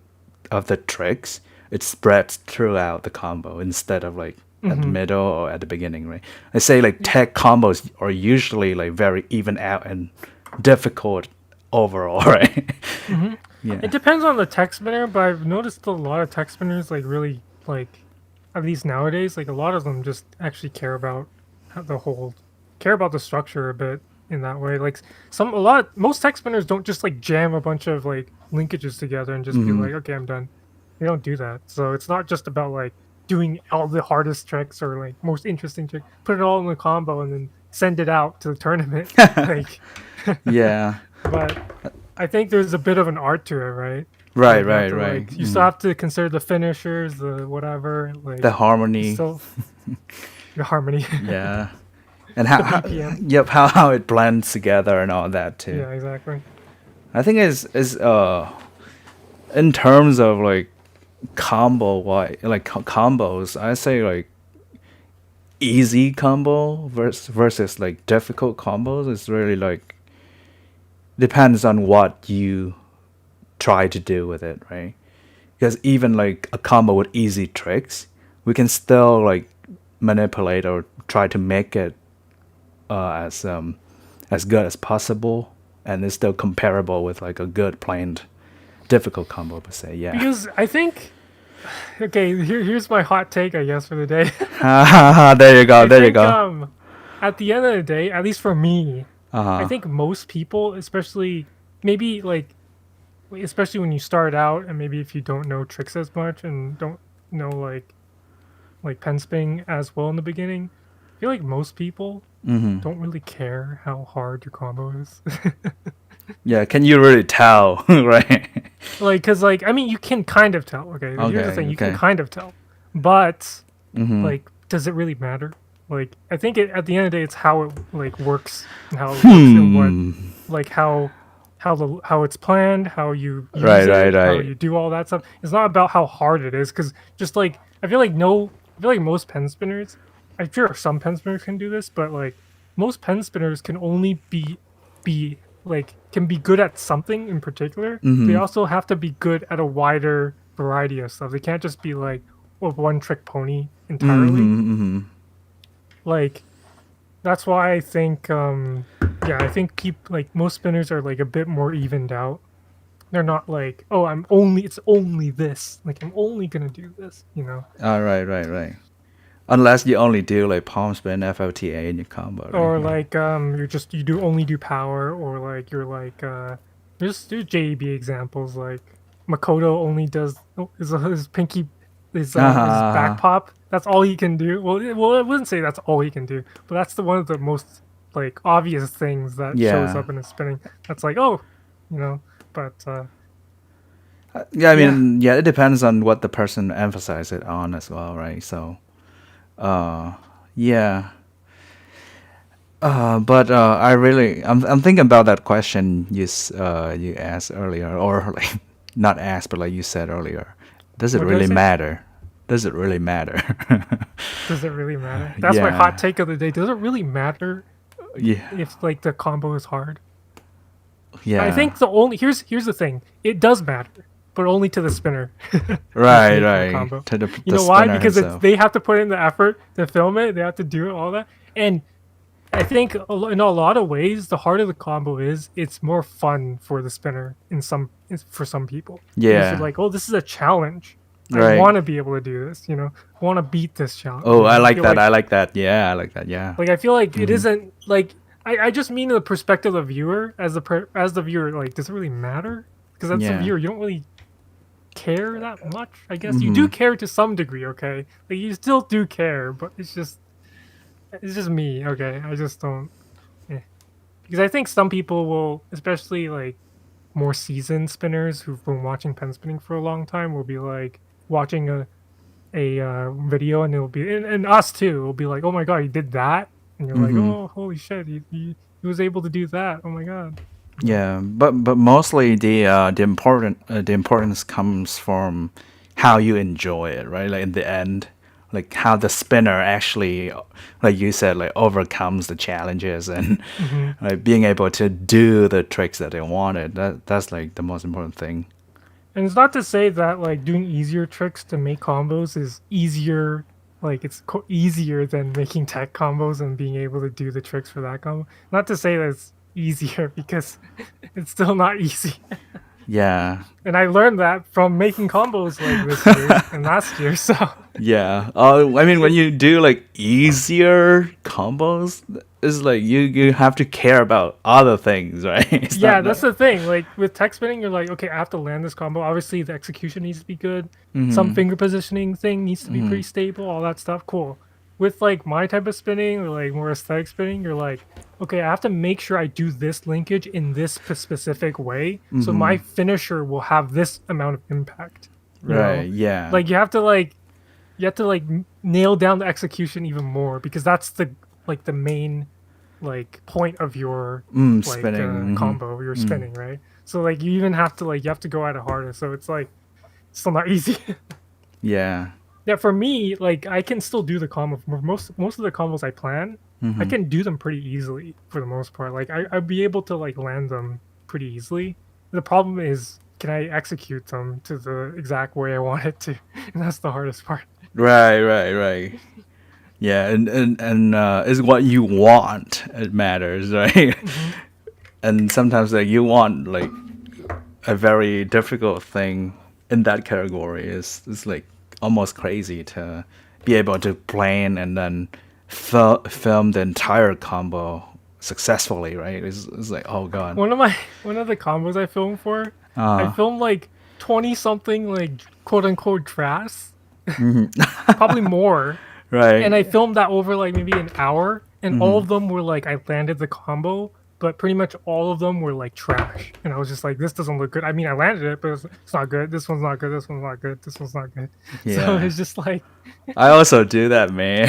of the tricks, it spreads throughout the combo instead of like at the middle or at the beginning, right? I say like tech combos are usually like very even out and difficult overall, right? Yeah. It depends on the tech spinner, but I've noticed a lot of tech spinners like really like at least nowadays, like a lot of them just actually care about the whole care about the structure a bit in that way. Like most tech spinners don't just like jam a bunch of like linkages together and just be like, okay, I'm done. They don't do that. So it's not just about like doing all the hardest tricks or like most interesting trick. Put it all in the combo and then send it out to the tournament. Like, Yeah. but I think there's a bit of an art to it, right? Right, Like you have right, to right. like you still have to consider the finishers, the whatever, like The harmony. still the harmony. Yeah. And how BPM. yep, how it blends together and all that too. Yeah, exactly. I think is in terms of like combos, I say like easy combo versus like difficult combos is really like depends on what you try to do with it, right? Because even like a combo with easy tricks, we can still like manipulate or try to make it as good as possible, and it's still comparable with like a good planned difficult combo per se. Yeah. Because I think okay, here's my hot take, I guess, for the day. There you go. I There you think go. at the end of the day, at least for me, I Uh-huh. think most people, especially maybe like especially when you start out and maybe if you don't know tricks as much and don't know like pen spinning as well in the beginning, I feel like most people don't really care how hard your combo is. Yeah. Can you really tell, right? Like, cause like I mean, you can kind of tell. Okay, here's the Okay. thing: you can Okay. kind of tell, but like, does it really matter? Like, I think at the end of the day, it's how it like works and how it works and what like how how it's planned, how you use Right, it, how right. you do all that stuff. It's not about how hard it is, because just like I feel like most pen spinners, I'm sure some pen spinners can do this, but like most pen spinners can only be like can be good at something in particular. They Mm-hmm. also have to be good at a wider variety of stuff. They can't just be like a one trick pony entirely. Mm-hmm. Mm-hmm. Like that's why I think yeah, I think keep like most spinners are like a bit more evened out. They're not like, oh, it's only this. Like I'm only gonna do this, you know. All right, right. Unless you only do like palm spin, FOTA in your combo, right? Or like you do only do power, or like you're like there's JEB examples like Makoto only does his pinky his back Uh-huh. pop. That's all he can do. Well, I wouldn't say that's all he can do, but that's the one of the most like obvious things that shows Yeah. up in his spinning. That's like, oh, you know. But Yeah, I yeah, mean, yeah, it depends on what the person emphasizes it on as well, right? So, yeah. I'm thinking about that question you asked earlier, or like not asked, but like you said earlier. Does it what did I really say? matter? Does it really matter? Does it really matter? That's my hot Yeah, take of the day. Does it really matter yeah, if like the combo is hard? I yeah. think the only here's the thing. It does matter, but only to the spinner who's Right, making the right. combo. To You the know why? spinner Because it's himself. they have to put in the effort to film it. They have to do it, all that. And I think in a lot of ways, the harder the combo is, it's more fun for the spinner for some people, because you're Yeah, like, oh, this is a challenge. I right. want to be able to do this. You know, I want to beat this challenge. Oh, You know, I I like feel that. like I like that. Yeah, I like that. Yeah. I feel like it Mm-hmm. isn't like I just mean the perspective of the viewer as the viewer. Like, does it really matter? Because as the Yeah. viewer, you don't really care that much. I guess you Mm-hmm. do care to some degree. Okay, like you still do care, but it's just me. Okay, I just don't. Eh. Because I think some people will, especially like more seasoned spinners who've been watching pen spinning for a long time, will be like watching a video, and it'll be and us too. Will be like, oh my god, he did that, and you're like, Mm-hmm. oh holy shit, he was able to do that. Oh my god. You know? Yeah, but mostly the importance comes from how you enjoy it, right? Like in the end, like how the spinner actually, like you said, like overcomes the challenges and Hmm. like being able to do the tricks that they wanted. That's like the most important thing. And it's not to say that like doing easier tricks to make combos is easier. Like it's easier than making tech combos and being able to do the tricks for that combo. Not to say that it's easier, because it's still not easy. Yeah, And I learned that from making combos like this year and last year. So yeah. I mean, when you do like easier combos, it's like you have to care about other things, right? It's yeah, not that's like. the thing. Like with tech spinning, you're like, okay, I have to land this combo. Obviously, the execution needs to be good. Some Mm-hmm. finger positioning thing needs to be Mm-hmm. pretty stable. All that stuff, cool. With like my type of spinning, or like more aesthetic spinning, you're like, okay, I have to make sure I do this linkage in this specific way, so my Mm-hmm. finisher will have this amount of impact. You Right. know, Yeah. like you have to like nail down the execution even more, because that's the like the main like point of your like Spinning. combo you're Mm. spinning, right? So like you even have to like you have to go at it harder, so it's like still not easy. Yeah. Yeah, for me, like I can still do the combo. For most of the combos I plan, I Mm-hmm. can do them pretty easily for the most part. Like I'd be able to like land them pretty easily. The problem is, can I execute them to the exact way I want it to? And that's the hardest part. Right. Right. Right. Yeah. And is what you want. It matters, right? Hmm. And sometimes like you want like a very difficult thing in that category is like almost crazy to be able to plan and then film the entire combo successfully, right? It's like, oh god. One of the combos I filmed for, I Uh, filmed like 20 something like quote unquote drafts, mhm. probably more. And Right. I filmed that over like maybe an hour, and all Hmm. of them were like I landed the combo but pretty much all of them were like trash. And I was just like, this doesn't look good. I mean, I landed it, but it's not good. This one's not good. This one's not good. This one's not good. So Yeah. it's just like, I also do that, man.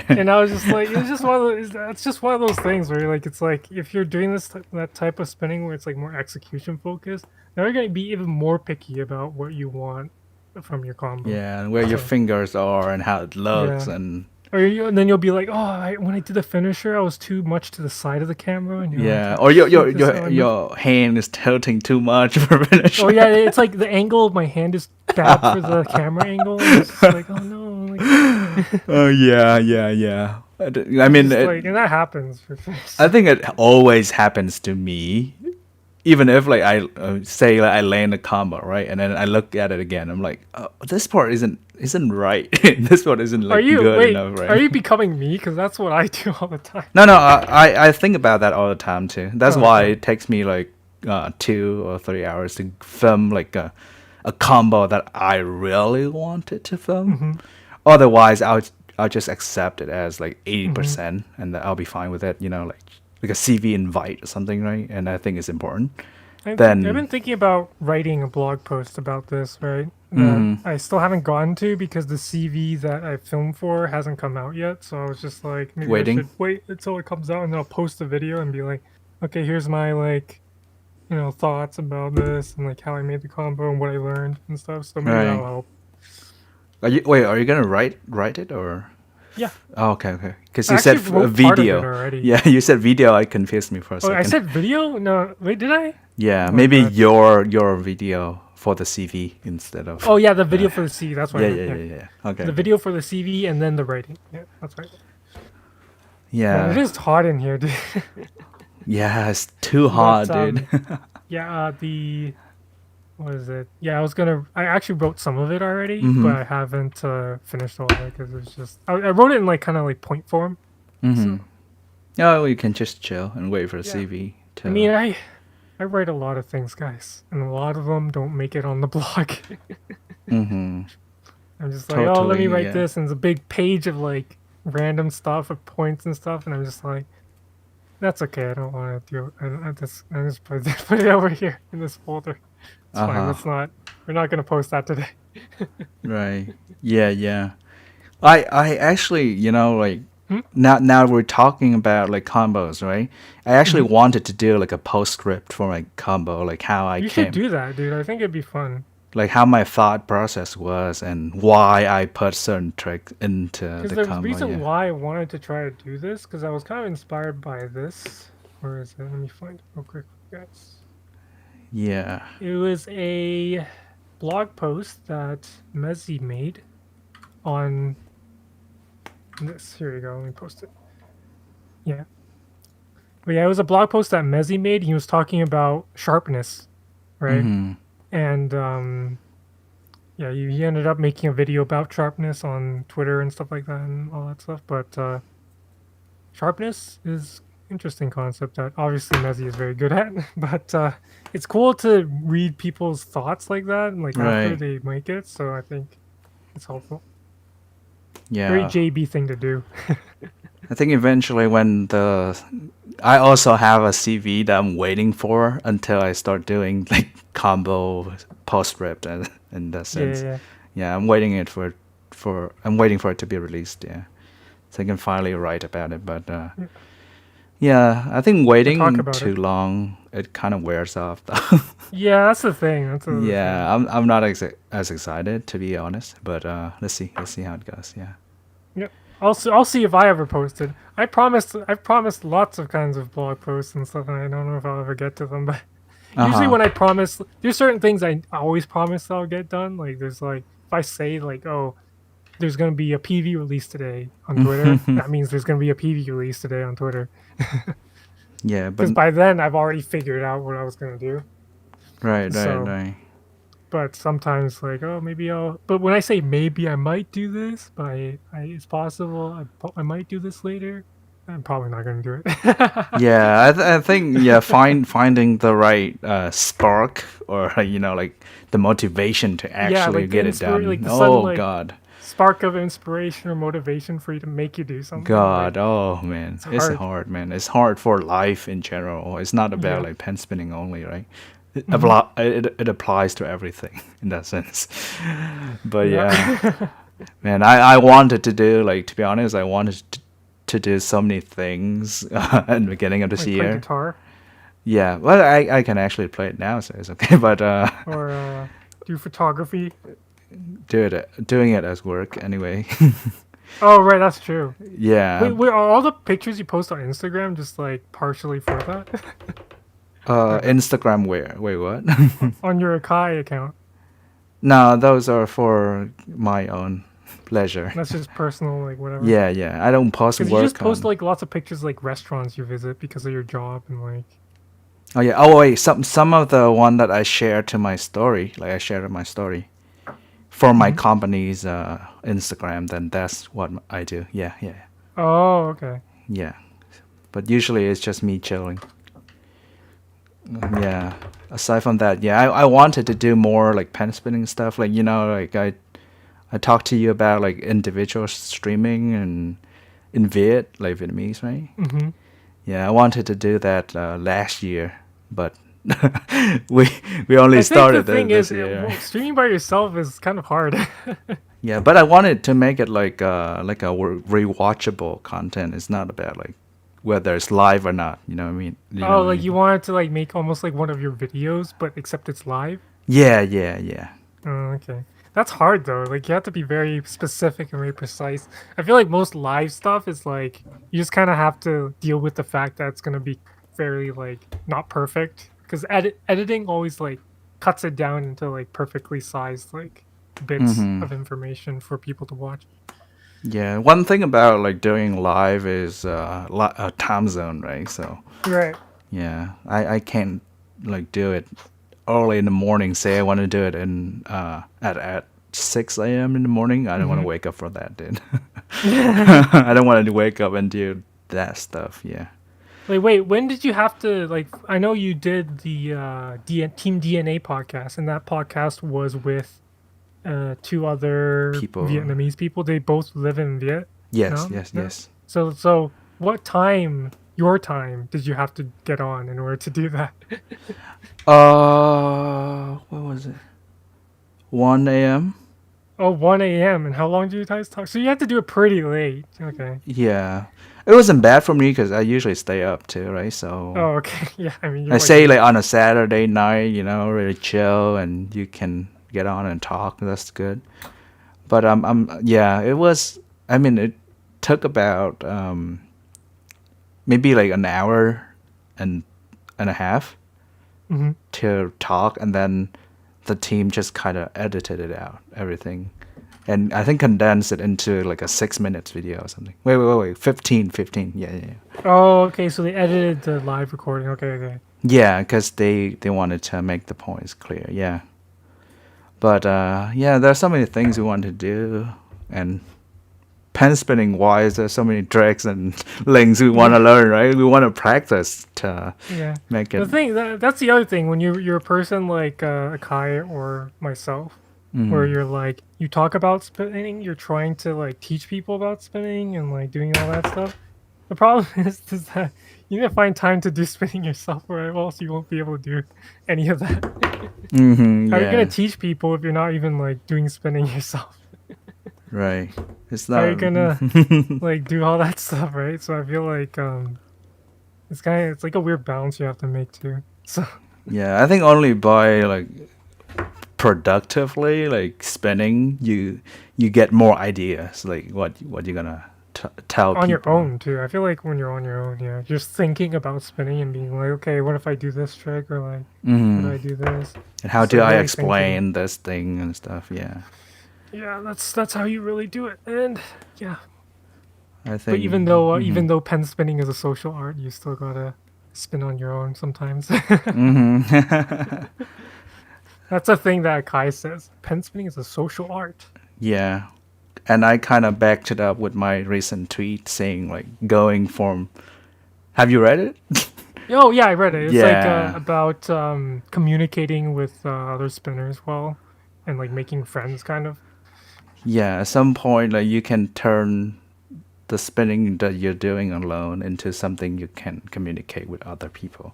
and I was just like, it was just one of those. That's just one of those things where like it's like if you're doing that type of spinning where it's like more execution focused, now you're gonna be even more picky about what you want from your combo. Yeah, and where your fingers are and how it looks, Yeah. and And then you'll be like, oh, when I did the finisher, I was too much to the side of the camera. And you're yeah, like, or your "Shit, this is how I move." your hand is tilting too much for finish. Oh yeah, it's like the angle of my hand is bad for the camera angle. And it's just like, oh no. Like, Oh yeah. I mean, just like, and that happens. I think it always happens to me. Even if like I say like I land a combo, right, and then I look at it again, I'm like, oh, this part isn't right. This part isn't like good enough, right? Are you becoming me? Because that's what I do all the time. No, I think about that all the time too. That's Oh, why okay. it takes me like 2 or 3 hours to film like a combo that I really wanted to film. Mm-hmm. Otherwise, I'll just accept it as like 80%, and then I'll be fine with it. You know, like a CV invite or something, right? And I think it's important. I've Then been thinking about writing a blog post about this, right? That Mhm. I still haven't gotten to because the CV that I filmed for hasn't come out yet. So I was just like, maybe Waiting. I should wait until it comes out and then I'll post a video and be like, okay, here's my like, thoughts about this and like how I made the combo and what I learned and stuff. So maybe Right. that'll help. Are you gonna write it or? Yeah. Oh, okay. Because I you said actually wrote video. part of it already. Yeah, you said video. I confused me for a Oh, second. I said video? No, wait, did I? Yeah, Oh, maybe God. your video for the CV instead of. Oh yeah, the video for the CV. That's what I meant, Yeah. Okay. The video for the CV and then the writing. Yeah, that's right. Yeah. Man, it is hot in here, dude. Yeah, it's too hot, dude. Yeah, what is it? Yeah, I actually wrote some of it already, Mhm. but I haven't finished all of it because it's just, I wrote it in like kind of like point form. Mm-hmm. Oh, you can just chill and wait for the Yeah. CV to. I mean, I write a lot of things, guys, and a lot of them don't make it on the blog. Mm-hmm. I'm just like, oh, let me Totally, write yeah. this, and it's a big page of like random stuff of points and stuff, and I'm just like, that's okay. I don't want to do it. I just put it over here in this folder. It's fine. Uh-huh. We're not gonna post that today. Right. Yeah. I actually, like Hmm? now we're talking about like combos, right? I actually wanted to do like a postscript for my combo, like how I You came, should do that, dude. I think it'd be fun. like how my thought process was and why I put certain tricks into Because the the combo. reason Yeah. why I wanted to try to do this, because I was kind of inspired by this. Where is it? Let me find it real quick, guys. Yeah. It was a blog post that Mezzi made on this. Here you go. Let me post it. Yeah. But yeah, it was a blog post that Mezzi made. He was talking about sharpness, right? Mm-hmm. And yeah, he ended up making a video about sharpness on Twitter and stuff like that and all that stuff. But sharpness is interesting concept that obviously Mezzi is very good at. But it's cool to read people's thoughts like that, and like after Right. they make it. So I think it's helpful. Yeah. Very JB thing to do. I think eventually I also have a CV that I'm waiting for until I start doing like combo postscript and in that sense. Yeah. Yeah, I'm waiting I'm waiting for it to be released, yeah. So I can finally write about it, but yeah, I think waiting about too it. long it kind of wears off though. Yeah, that's the thing. That's the Yeah, I'm not as excited to be honest, but let's see how it goes, yeah. Yep. I'll see if I ever posted. I've promised lots of kinds of blog posts and stuff, and I don't know if I'll ever get to them. But usually Uh-huh. when I promise, there's certain things I always promise I'll get done. Like there's like if I say like, oh, there's gonna be a PV release today on Twitter, that means there's gonna be a PV release today on Twitter. Yeah, but Because by then I've already figured out what I was gonna do. right. So- But sometimes like, oh, maybe I'll. But when I say maybe I might do this, but it's possible I might do this later. I'm probably not gonna do it. Yeah, I think finding the right spark or like the motivation to actually like the get it done. like the Oh sudden, like- God. spark of inspiration or motivation for you to make you do something. God, Like, oh man, it's hard. hard, man. It's hard for life in general. It's not about Yeah. like pen spinning only, right? It, Mhm. it applies to everything in that sense. But yeah, Yeah. man, I wanted to do, like, to be honest, I wanted to do so many things at the beginning of this Like play year. guitar Yeah, well, I can actually play it now, so it's okay. But or do photography. doing it as work anyway. Oh, right, that's true. Yeah. Wait, are all the pictures you post on Instagram just like partially for that? Or like Instagram where? Wait, what? on your Akai account? No, those are for my own pleasure. That's just personal, like whatever. Yeah, yeah. I don't post Because you just work post on. like lots of pictures like restaurants you visit because of your job and like. Oh yeah. Oh wait, some of the one that I share to my story, like I shared on my story for my Mhm. company's Instagram. Then that's what I do. Yeah, yeah, Oh, okay. yeah. But usually it's just me chilling. Yeah. Aside from that, yeah, I wanted to do more like pen spinning stuff. Like, like I talked to you about like individual streaming and in Viet, like Vietnamese, right? Mm-hmm. Yeah, I wanted to do that last year, but we we only I think the started thing this is, year. well, streaming by yourself is kind of hard. Yeah, but I wanted to make it like a rewatchable content. It's not about like whether it's live or not. You know what I mean? You know Oh, what I like you mean? wanted to like make almost like one of your videos, but except it's live. Yeah, yeah, yeah. Oh, okay. That's hard though. Like you have to be very specific and very precise. I feel like most live stuff is like you just kind of have to deal with the fact that it's gonna be very like not perfect because editing always like cuts it down into like perfectly sized like bits Mm-hmm. of information for people to watch. Yeah, one thing about like doing live is time zone, right? So Right. yeah, I can't like do it early in the morning. Say I want to do it in at 6 a.m. in the morning. I don't want to Mm-hmm. wake up for that, dude. I don't want to wake up and do that stuff. Yeah. Like, wait, when did you have to like? I know you did the Team DNA podcast, and that podcast was with two other People. Vietnamese people. They both live in Yes, Vietnam. yes, No? yes. So what time, your time, did you have to get on in order to do that? What was it? 1 a.m. Oh, 1 a.m. And how long do you guys talk? So you had to do it pretty late. Okay. Yeah. It wasn't bad for me because I usually stay up too, right? So Oh, okay. Yeah, I mean, I you're like say me. like on a Saturday night, really chill and you can get on and talk. That's good. But yeah, it was. I mean, it took about maybe like an hour and a half Hmm. to talk, and then the team just kind of edited it out, everything, and I think condensed it into like a 6 minutes video or something. Wait, 15. Yeah, yeah, yeah. Oh, okay. So they edited the live recording. Okay, okay. Yeah, because they wanted to make the points clear. Yeah, but yeah, there's so many things we want to do, and pen spinning wise, there's so many tricks and links we want to Yeah. learn, right? We want to practice to Yeah. make The it. thing that's the other thing when you're a person like Akai or myself, where Mm, you're like you talk about spinning, you're trying to like teach people about spinning and like doing all that stuff. The problem is that you need to find time to do spinning yourself, or else you won't be able to do any of that. How are you gonna yeah, teach people if you're not even like doing spinning yourself? right. It's How are you not. gonna like do all that stuff, right? So I feel like it's like a weird balance you have to make too. So Yeah, I think only by like productively like spinning, you get more ideas, like what you're gonna tell on your people. own too. I feel like when you're on your own, yeah, just thinking about spinning and being like, okay, what if I do this trick or like, what do Hmm. I do this? And how Just do like I really thinking. explain this thing and stuff? Yeah, Yeah, that's how you really do it. And yeah, I but think. even though pen spinning is a social art, you still gotta spin on your own sometimes. Hmm. That's a thing that Kai says. Pen spinning is a social art. Yeah, and I kind of backed it up with my recent tweet saying like going from. Have you read it? Oh yeah, I read it. It's like Yeah. about communicating with other spinners well, and like making friends, kind of. Yeah, at some point, like you can turn the spinning that you're doing alone into something you can communicate with other people.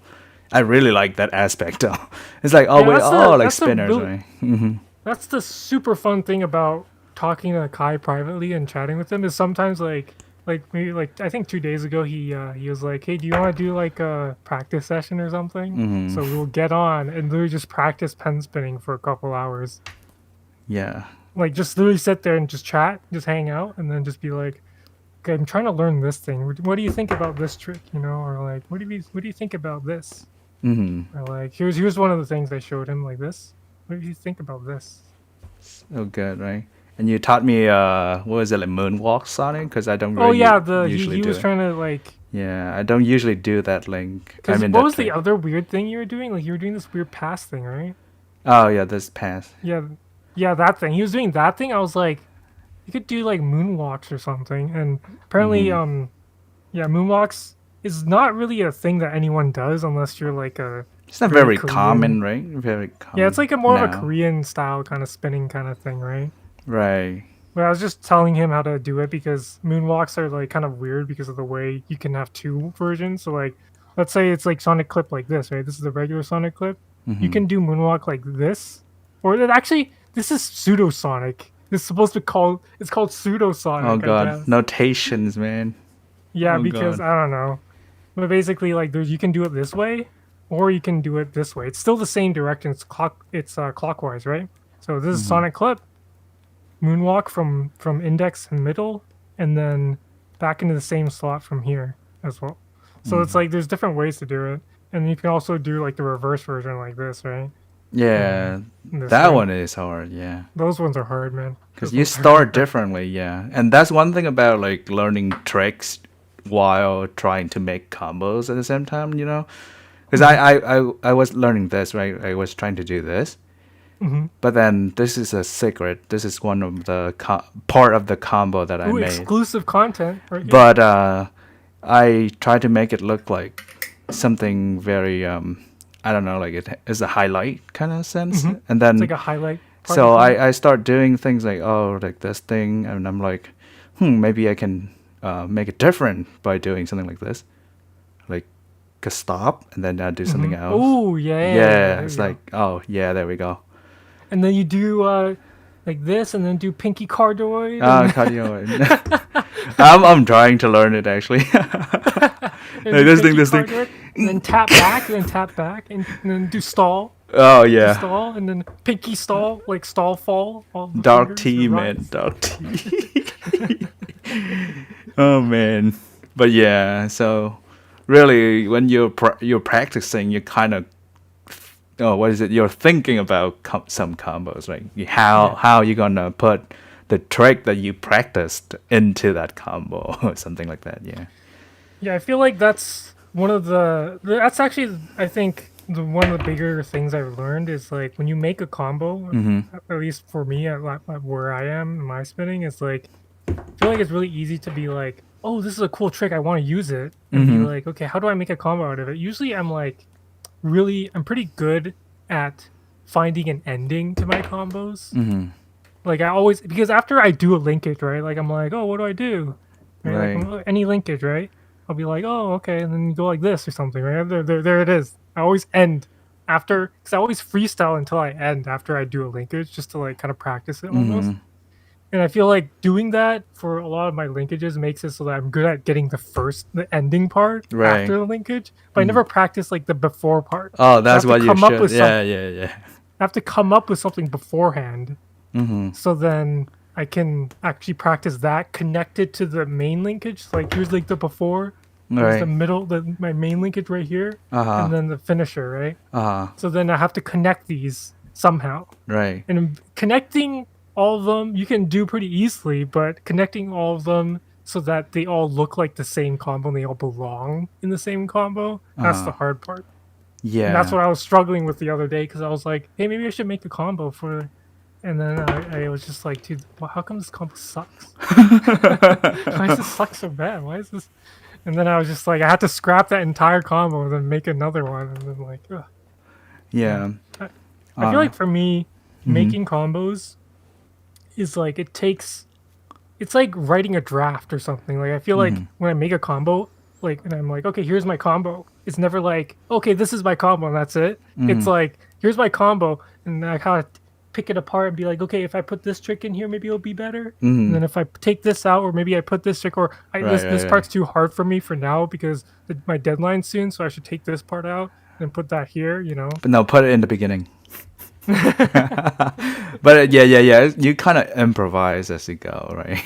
I really like that aspect though. It's like, oh, Yeah, we're all like that's the spinners, really right? Hmm. that's the super fun thing about talking to Kai privately and chatting with him is sometimes like maybe like I think 2 days ago he was like, hey, do you want to do like a practice session or something? Hmm. So we'll get on and literally just practice pen spinning for a couple hours. Yeah. Like just literally sit there and just chat, just hang out, and then just be like, okay, I'm trying to learn this thing. What do you think about this trick? You know, or like, what do you think about this? Hmm. Or like, here's one of the things I showed him like this. What do you think about this? So good, right? And you taught me, what was it, like moonwalk Sonic? Because I don't Oh really yeah, the usually he do was it. trying to like, Yeah, I don't usually do that link. I cause mean what that was the trick. other weird thing you were doing? Like you were doing this weird pass thing, right? Oh yeah, this pass. Yeah, yeah, that thing. He was doing that thing. I was like, you could do like moonwalks or something. And apparently, Hmm. yeah, moonwalks is not really a thing that anyone does unless you're like a It's not very very Korean. common, right? Very Yeah, it's common like a more of a now. Korean style kind of spinning kind of thing, right? Right. But I was just telling him how to do it because moonwalks are like kind of weird because of the way you can have two versions. So like, let's say it's like Sonic Clip like this, right? This is the regular Sonic Clip. You Hmm. can do moonwalk like this, or it actually this is pseudo Sonic. It's supposed to call it's called pseudo Oh Sonic, I god, guess. notations, man. Yeah, Oh because god. I don't know. But basically, like, there's you can do it this way, or you can do it this way. It's still the same direction. It's clockwise, right? So this is Hmm. Sonic Clip, moonwalk from index and middle, and then back into the same slot from here as well. So it's Hmm. like there's different ways to do it, and you can also do like the reverse version like this, right? And Yeah, this that way. one is hard. Yeah. Those ones are hard, man. Because Those you ones are really start hard. differently, yeah. And that's one thing about like learning tricks while trying to make combos at the same time, you know? Because Hmm. I was learning this, right? I was trying to do this. Hmm. But then this is a secret. This is one of the part of the combo that I Ooh, made. exclusive content right here. But I tried to make it look like something very, I don't know, like it is a highlight kind of sense. Hmm. And It's then like a highlight part so of it. I start doing things like, oh, like this thing, and I'm like, maybe I can make it different by doing something like this, like a stop, and then I do something else. Oh yeah, Yeah, there it's we go. like, oh yeah, there we go. And then you do like this, and then do pinky cardioid, Ah, and cardio. I'm trying to learn it actually. and Like do this thing, pinky this thing. cardioid, and then tap back, and then tap back, and then do stall, Oh do yeah, stall, and then pinky stall, like stall fall, all the dark fingers, the tea, man, rise. dark tea. Oh man, but yeah. So really, when you're practicing, you kind of what is it? You're thinking about some combos, right? Yeah, How you gonna put the trick that you practiced into that combo or something like that. Yeah. yeah. I feel like that's one of that's actually I think one of the bigger things I've learned is like when you make a combo, Mm-hmm. at least for me at where I am in my spinning, is like I feel like it's really easy to be like, oh, this is a cool trick. I want to use it. And be Mm-hmm. like, okay, how do I make a combo out of it? Usually I'm pretty good at finding an ending to my combos. Mm-hmm. Like I always, because after I do a linkage, right? Like I'm like, oh, what do I do? Right? Like Right. any linkage, right? I'll be like, oh, okay. And then you go like this or something, right? There it is. I always end after, because I always freestyle until I end after I do a linkage just to like kind of practice it almost. Mm-hmm. And I feel like doing that for a lot of my linkages makes it so that I'm good at getting the ending part Right. after the linkage, but I Mm-hmm. never practice like the before part. Oh, So that's what you should. Yeah, yeah, yeah. I have to come up with something beforehand, Mm-hmm. so then I can actually practice that connected to the main linkage. Like here's like the before, here's the Right. middle, my main linkage right here, Uh huh. and then the finisher, right? Uh huh. So then I have to connect these somehow. Right. And connecting all of them you can do pretty easily, but connecting all of them so that they all look like the same combo and they all belong in the same combo, Uh that's huh. the hard part. And that's Yeah. what I was struggling with the other day because I was like, hey, maybe I should make a combo for. And then I was just like, dude, how come this combo sucks? Why does this suck so bad? Why is this? And then I was just like, I had to scrap that entire combo and then make another one. And then like, ugh, yeah. Yeah. I feel like for me, Mm-hmm. making combos is like it's like writing a draft or something. Like I feel like when I make a combo, like and I'm like, okay, here's my combo. It's never like, okay, this is my combo and that's it. It's like, here's my combo, and I kind of pick it apart and be like, okay, if I put this trick in here, maybe it'll be better. And then if I take this out, or maybe I put this trick, or this part's too hard for me for now because my deadline's soon, so I should take this part out and put that here. But no, put it in the beginning. But yeah. You kind of improvise as you go, right?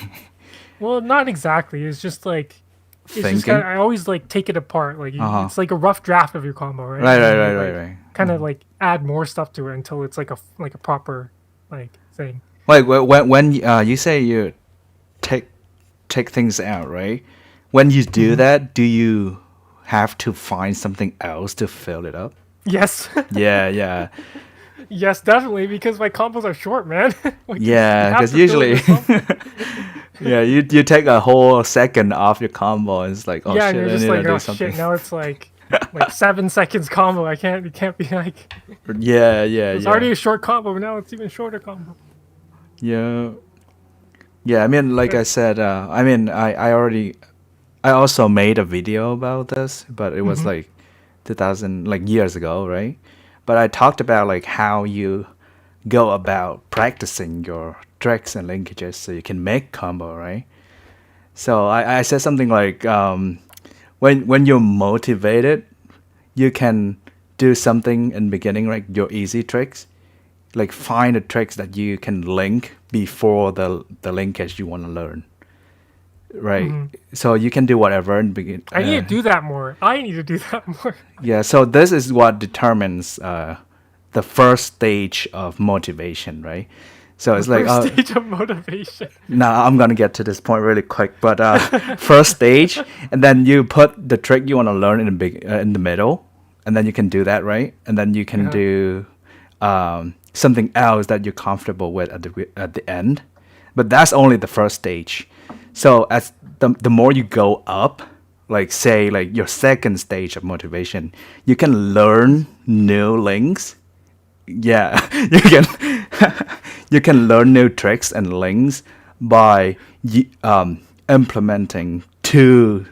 Well, not exactly. It's just like Thinking. I always like take it apart. Like it's like a rough draft of your combo, right? Right. Kind of like add more stuff to it until it's like a proper like thing. Like when you say you take things out, right? When you do that, do you have to find something else to fill it up? Yes. Yeah. Yes, definitely, because my combos are short, man. Like, Yeah, because usually, yeah, you take a whole second off your combo, and it's like, oh yeah, shit, and you're I just need like, to do oh something. shit, now it's like 7 seconds combo. It can't be like Yeah. it's already a short combo, but now it's even shorter combo. Yeah. I mean, like I said, I also made a video about this, but it was like 2000, like years ago, right? But I talked about like how you go about practicing your tricks and linkages so you can make combo, right? So I said something like, when you're motivated, you can do something in the beginning, like your easy tricks, like find the tricks that you can link before the linkage you want to learn, right? So you can do whatever in the beginning. I need to do that more. Yeah, so this is what determines the first stage of motivation, right? So it's like first stage of motivation. Now I'm gonna get to this point really quick, but first stage, and then you put the trick you want to learn in the middle, and then you can do that, right? And then you can do something else that you're comfortable with at the end, but that's only the first stage. So as the more you go up, like say like your second stage of motivation, you can learn new links. Yeah, you can learn new tricks and links by implementing two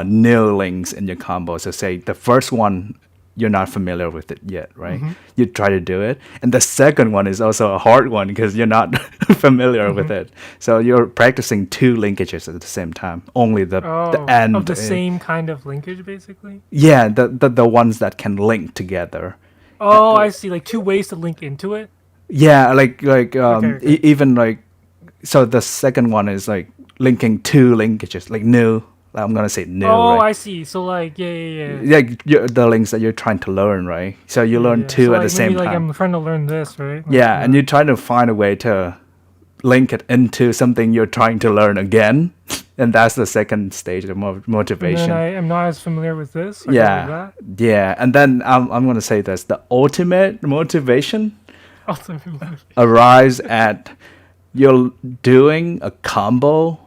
new links in your combo. So say the first one, you're not familiar with it yet, right? You try to do it, and the second one is also a hard one because you're not familiar with it. So you're practicing two linkages at the same time. Only the end of the same kind of linkage, basically. Yeah, the ones that can link together. Oh, I see. Like two ways to link into it. Yeah, like Okay. even like, so the second one is like linking two linkages, like new. I'm gonna say new. Oh, right? I see. So like, yeah. Like the links that you're trying to learn, right? So you learn two So, at like, the same maybe, time. Like I'm trying to learn this, right? Like, Yeah, and you're trying to find a way to link it into something you're trying to learn again, and that's the second stage of motivation. And then I am not as familiar with this. I Yeah, that. yeah, and then I'm gonna say this: the ultimate motivation Ultimately. arrives at you're doing a combo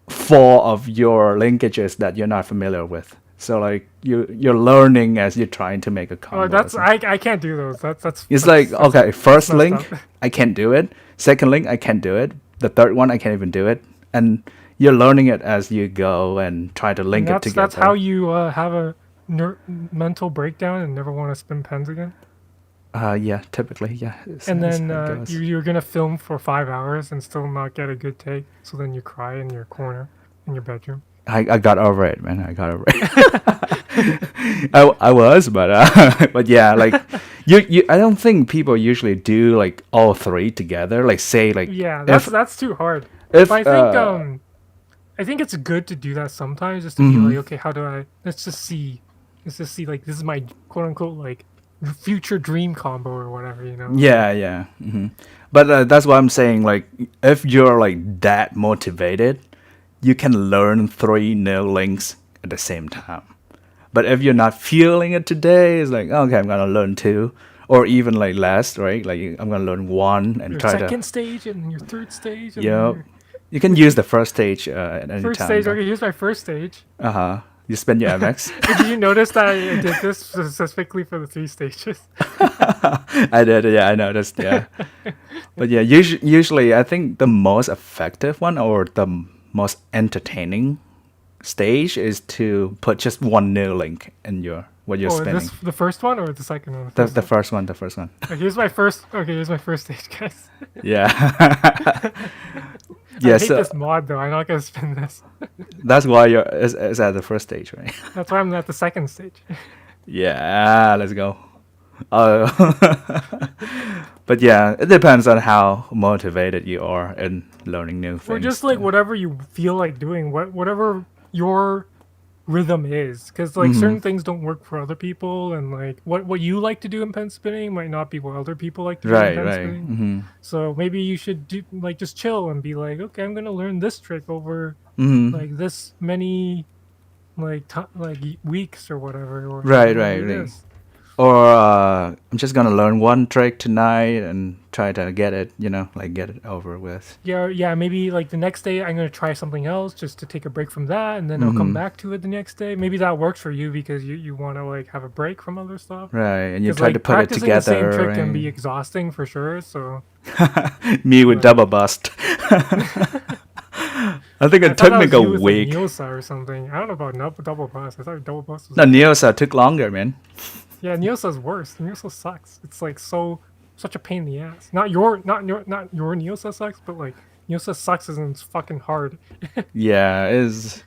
full of your linkages that you're not familiar with. So like you're learning as you're trying to make a combo. Oh, that's I can't do those. That's It's like, okay, first messed link, up. I can't do it. Second link, I can't do it. The third one, I can't even do it. And you're learning it as you go and try to link it together. That's how you have a mental breakdown and never want to spin pens again. Yeah, typically, yeah. And then you're gonna film for 5 hours and still not get a good take. So then you cry in your corner in your bedroom. I got over it, man. I got over it. I was, but yeah, like you. I don't think people usually do like all three together. Like say like Yeah, that's too hard. If But I think it's good to do that sometimes, just to be like, okay, how do I? Let's just see like this is my quote unquote like future dream combo or whatever, you know. Yeah. But that's what I'm saying. Like if you're like that motivated, you can learn three new links at the same time. But if you're not feeling it today, it's like, okay, I'm gonna learn two, or even like less, right? Like I'm gonna learn one and Your try second stage and your third stage. And Yeah, your you can use the first stage at any first time. stage. Okay, here's my first stage. You spin your MX. Did you notice that I did this specifically for the 3 stages? I did, yeah, I noticed, yeah. But yeah, usually I think the most effective one or the most entertaining stage is to put just one new link in your what you're spinning. This the first one or the second one? The first one, the first one. Okay, here's my first stage, guys. Yeah. I hate this mod though. I'm not gonna spin this. That's why it's at the first stage, right? That's why I'm at the second stage. Yeah, let's go. But yeah, it depends on how motivated you are in learning new things. Or just like whatever you feel like doing, whatever your rhythm is, because like certain things don't work for other people, and like what you like to do in pen spinning might not be what other people like to do in pen spinning. Mm-hmm. So maybe you should do like just chill and be like, okay, I'm gonna learn this trick over like this many like weeks or whatever. Or Right. Or I'm just gonna learn one trick tonight and try to get it, get it over with. Yeah. Maybe like the next day I'm gonna try something else just to take a break from that, and then I'll come back to it the next day. Maybe that works for you because you want to like have a break from other stuff. Right, and you try to put it together. The same trick can be exhausting for sure. So me with double bust. I think it took me like a week. Like Neosa or something. I don't know about double bust. I thought double bust was. No, Neosa took longer, man. Yeah, Neosa's worse. Neosa sucks. It's like such a pain in the ass. Not your Neosa sucks, but like Neosa sucks and it's fucking hard. Yeah, is.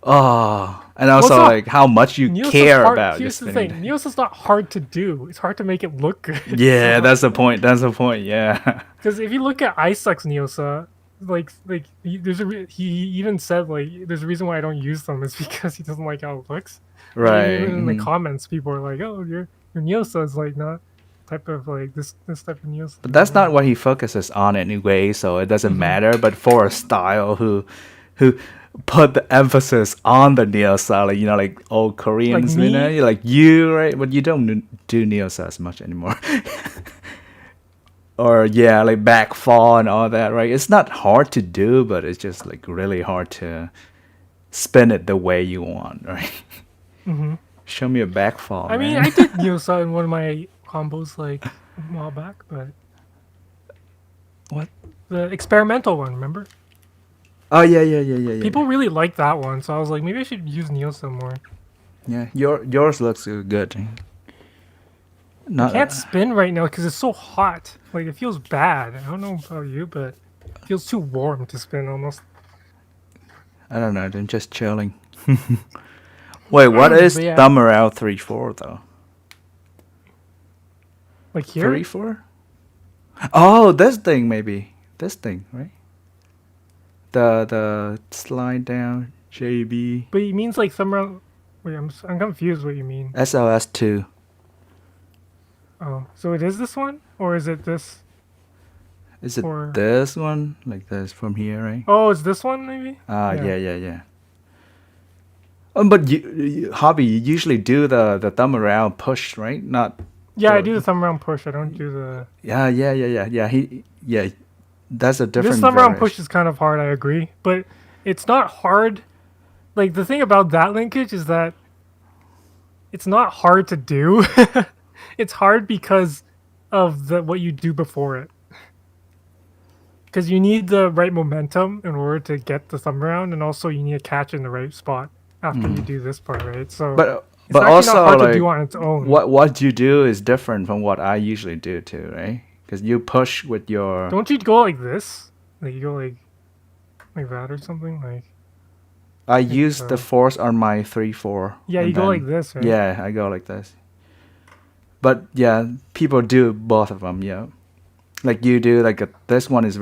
Oh, and also like how much you Neosa's care hard. about. Here's the thing: Neosa's not hard to do. It's hard to make it look good. Yeah, that's the point. That's the point. Yeah. Because if you look at iSuck's Neosa, he even said like there's a reason why I don't use them is because he doesn't like how it looks. Right. Even in the comments, people are like, "Oh, your Neosa is like not type of like this type of Neosa." But that's not what he focuses on anyway, so it doesn't matter. But for a style who put the emphasis on the Neosa, like old Koreans, like you, right? But you don't do Neosa as much anymore. Or yeah, like back fall and all that, right? It's not hard to do, but it's just like really hard to spin it the way you want, right? Show me a back fall. I mean, I did Neosa in one of my combos like a while back, but what? The experimental one, remember? Oh yeah. People really like that one, so I was like, maybe I should use Neosa more. Yeah, yours looks good. I can't spin right now because it's so hot. Like it feels bad. I don't know about you, but it feels too warm to spin almost. I don't know. I'm just chilling. Wait, what is thumb around 3/4 though? Like here? 3/4? Oh, this thing maybe. This thing, right? The slide down JB. But he means like thumb around. Wait, I'm confused. What you mean? SLS2. Oh, so it is this one, or is it this? Is it this one? Like this from here, right? Oh, it's this one maybe? Yeah. But you Hobby, you usually do the thumb around push, right? Not. Yeah, I do the thumb around push. I don't do the. Yeah. That's a different. This thumb around push is kind of hard. I agree, but it's not hard. Like the thing about that linkage is that it's not hard to do. It's hard because of what you do before it. Because you need the right momentum in order to get the thumb around, and also you need a catch in the right spot after you do this part, right? So, but also not hard to do on its own. What you do is different from what I usually do too, right? Because you push with your. Don't you go like this? Like you go like that or something like. I use the force on my 3/4. Yeah, you go like this, right? Yeah, I go like this. But yeah, people do both of them. Yeah, like you do. Like this one is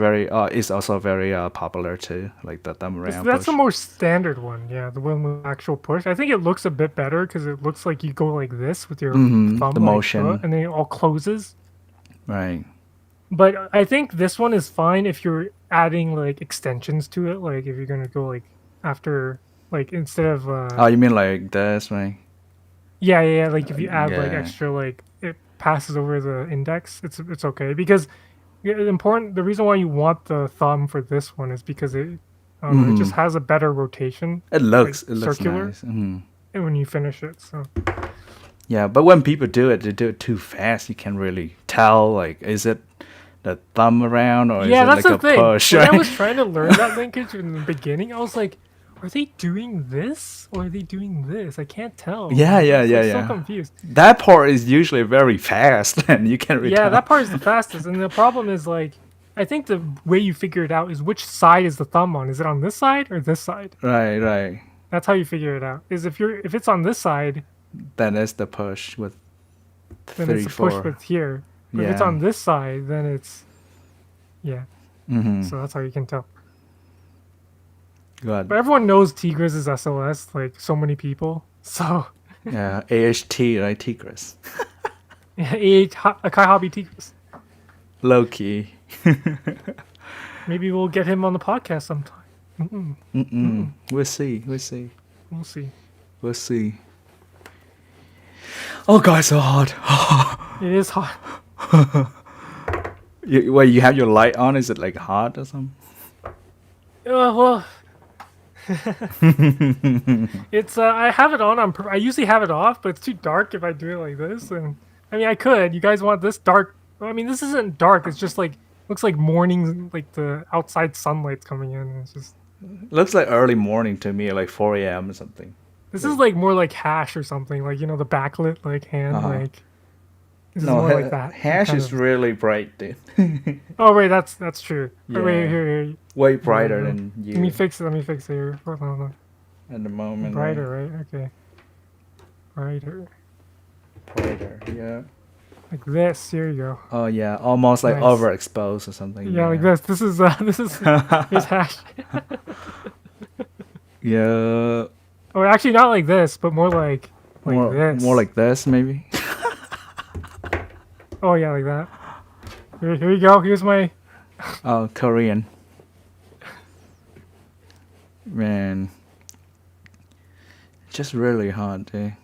is also very popular too. Like the thumb around. That's the most standard one. Yeah, the one with actual push. I think it looks a bit better because it looks like you go like this with your thumb, the motion, and then it all closes. Right. But I think this one is fine if you're adding like extensions to it. Like if you're gonna go like after like instead of. Oh, you mean like this, right? Yeah. Like if you add like extra, like it passes over the index, it's okay because the reason why you want the thumb for this one is because it just has a better rotation. It looks circular. nice. when you finish it. So Yeah, but when people do it, they do it too fast. You can't really tell. Like, is it the thumb around or yeah, is that's it like the a thing. push? When I Right? was trying to learn that linkage in the beginning, I was like, are they doing this or are they doing this? I can't tell. Yeah, yeah, I was yeah, like, so yeah. confused. That part is usually very fast, and you can't really Yeah, tell. that part is the fastest, and the problem is like, I think the way you figure it out is which side is the thumb on. Is it on this side or this side? Right, right. That's how you figure it out. Is if it's on this side, Then it's the push with then three, it's a push four. with here. But if it's Yeah. on this side, then it's yeah. Mm-hmm. So that's how you can tell. Good. But everyone knows Tigris is SOS, like so many people. So Yeah, AHT, right? Tigris. Akai Hobby Tigris. Low key. Maybe we'll get him on the podcast sometime. We'll see. We'll see. We'll see. We'll see. Oh god, it's so hot. It is hot. Wait, you have your light on? Is it like hot or something? Well, it's I have it on. I usually have it off, but it's too dark if I do it like this. And I mean, I could. You guys want this dark? I mean, this isn't dark. It's just like looks like morning, like the outside sunlight's coming in. It's just Looks like early morning to me, like 4 a.m. or something. this is like more like hash or something. Like you know the backlit like hand like. This is No, more like that. hash kind is of- really bright, dude. Oh wait, that's true. Yeah. Oh, wait, here. Way brighter no. than Let me you fix it. Let me fix it here. Hold on. at the moment. Brighter, right? Okay. Brighter. Brighter, yeah. Like this. Here you go. Oh yeah, almost like Nice. overexposed or something. Yeah, like this. This is here's hash. Yeah. Oh, actually not like this, but more like this. More like this, maybe. Oh yeah, like that. Here you go. Here's my. Oh, Korean. Man. Just really hot, dude.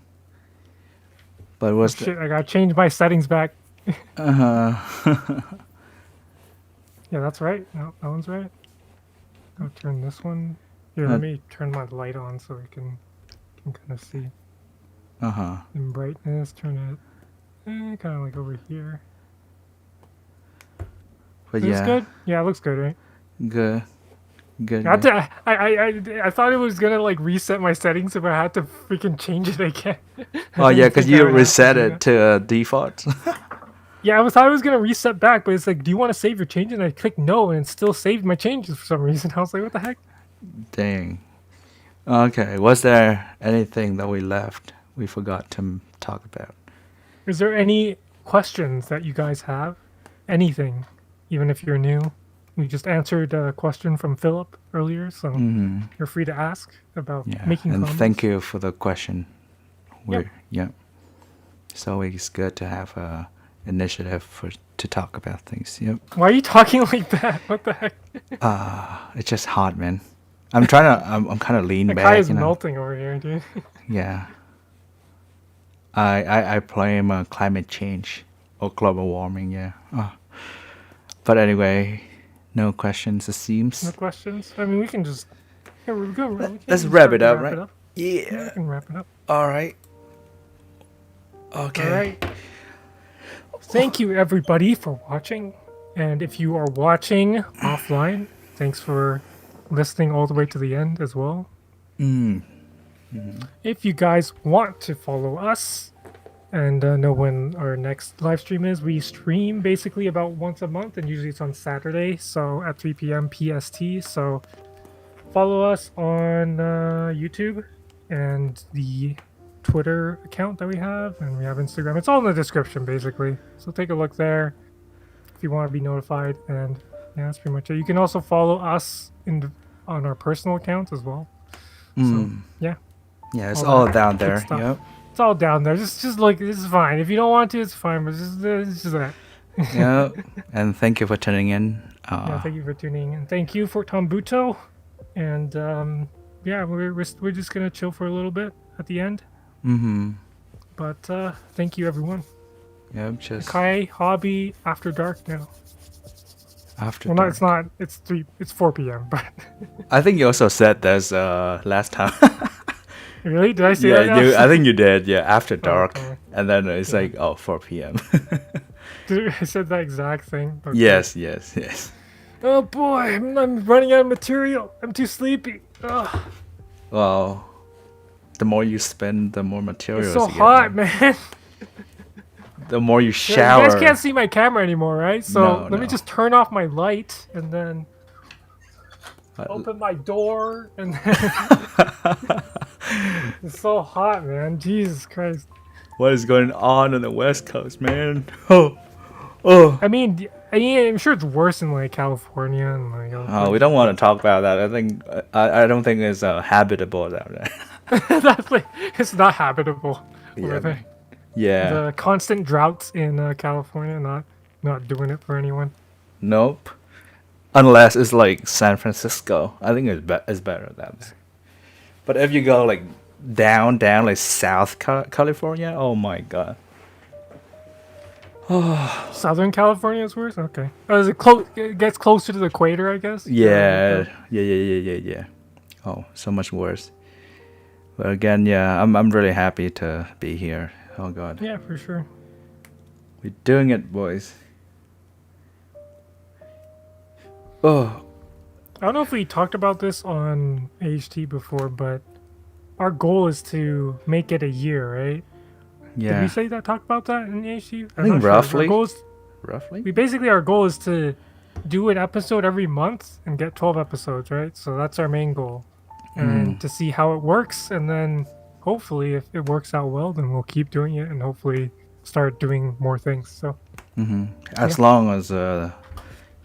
But what's Shit, I gotta change my settings back. Uh-huh. Yeah, that's right. No, that one's right. I'll turn this one. Here, let me turn my light on so we can kind of see. Uh-huh. In brightness, turn it kind of like over here. But Looks yeah. good. Yeah, it looks good, right? Good. Good. I, good. I thought it was gonna like reset my settings if I had to freaking change it again. Oh yeah, because think I you would have to reset do it that. to default. Yeah, thought I was gonna reset back, but it's like, do you want to save your changes? And I clicked no, and it still saved my changes for some reason. I was like, what the heck? Dang. Okay. Was there anything that we forgot to talk about? Is there any questions that you guys have? Anything, even if you're new? We just answered a question from Philip earlier, so you're free to ask about Yeah. making And comments. thank you for the question. Yep. Yeah. It's always good to have a initiative to talk about things. Yep. Why are you talking like that? What the heck? It's just hot, man. I'm kind of lean The back. guy is You know? melting over here, dude. Yeah. I blame climate change or global warming. Yeah. But anyway, no questions. It seems. No questions? I mean, we can just... Yeah, we're good. Let's wrap it up, right? Yeah, Yeah. we can wrap it up. All right. Okay. All right. Thank you, everybody, for watching. And if you are watching offline, thanks for listening all the way to the end as well. If you guys want to follow us and know when our next live stream is, we stream basically about once a month, and usually it's on Saturday, so at 3 p.m. PST. So follow us on YouTube and the Twitter account that we have, and we have Instagram. It's all in the description, basically. So take a look there if you want to be notified. And yeah, that's pretty much it. You can also follow us on our personal accounts as well. So yeah. Yeah, it's all all that down good there. stuff. Yep. It's all down there. Just look. This is fine. If you don't want to, it's fine. But it's just that. Yep. And thank you for tuning in. Yeah, thank you for tuning in. Thank you for Tambuto. And yeah, we're just gonna chill for a little bit at the end. But thank you, everyone. Yep. Just Kai Hobby After Dark now. after. Well, no, dark. it's not. It's 4 p.m. But I think you also said this last time. Really? Did I say Yeah, that? I think you did. Yeah, after dark, Okay. and then it's like 4 p.m. Dude, I said that exact thing. Okay. Yes. Oh boy, I'm running out of material. I'm too sleepy. Ugh. Well, the more you spend, the more It's materials so you hot, get. man. The more you You shower. guys can't see my camera anymore, right? So let me No. just turn off my light and then Uh, open my door and then it's so hot, man. Jesus Christ. what is going on the West Coast, man? Oh. I'm sure it's worse in like California and like We don't want to talk about that. I think I don't think it's habitable down there. that's like it's not habitable over Yeah. there. Yeah. The constant droughts in California not doing it for anyone. Nope. Unless it's like San Francisco, I think it's better than that. But if you go like down like South California, oh my god. Southern California is worse. Okay. Oh, is it close? It gets closer to the equator, I guess. Yeah. Oh, so much worse. But again, yeah, I'm really happy to be here. Oh god. Yeah, for sure. We're doing it, boys. Oh, I don't know if we talked about this on AHT before, but our goal is to make it a year, right? yeah. Did we talk about that in AHT? I think roughly. Our goal is, Roughly? our goal is to do an episode every month and get 12 episodes, right? So that's our main goal. And to see how it works, and then hopefully if it works out well, then we'll keep doing it and hopefully start doing more things. So As long as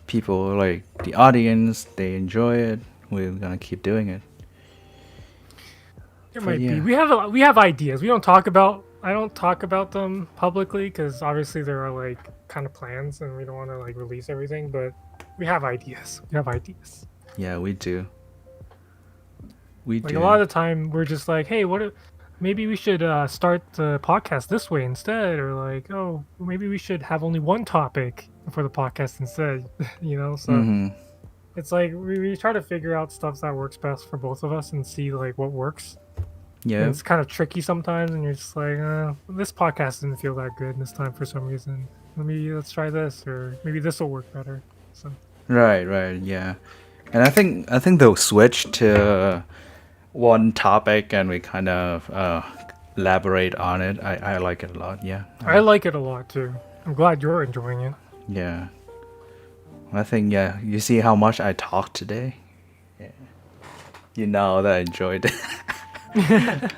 people, like the audience, they enjoy it, we're gonna keep doing it. it might be. We have ideas. I don't talk about them publicly because obviously there are like kind of plans and we don't want to like release everything, but we have ideas. Yeah, we do. Like a lot of the time we're just like, hey, maybe we should start the podcast this way instead, or like, oh, maybe we should have only one topic for the podcast instead. So it's like we try to figure out stuff that works best for both of us and see like what works. Yeah. And it's kind of tricky sometimes, and you're just like, this podcast didn't feel that good this time for some reason. Let's try this, or maybe this will work better. So Right, yeah. And I think they'll switch to one topic and we kind of elaborate on it. I like it a lot, yeah. I like it a lot too. I'm glad you're enjoying it. Yeah. I think, yeah, you see how much I talked today? Yeah. You know that I enjoyed it.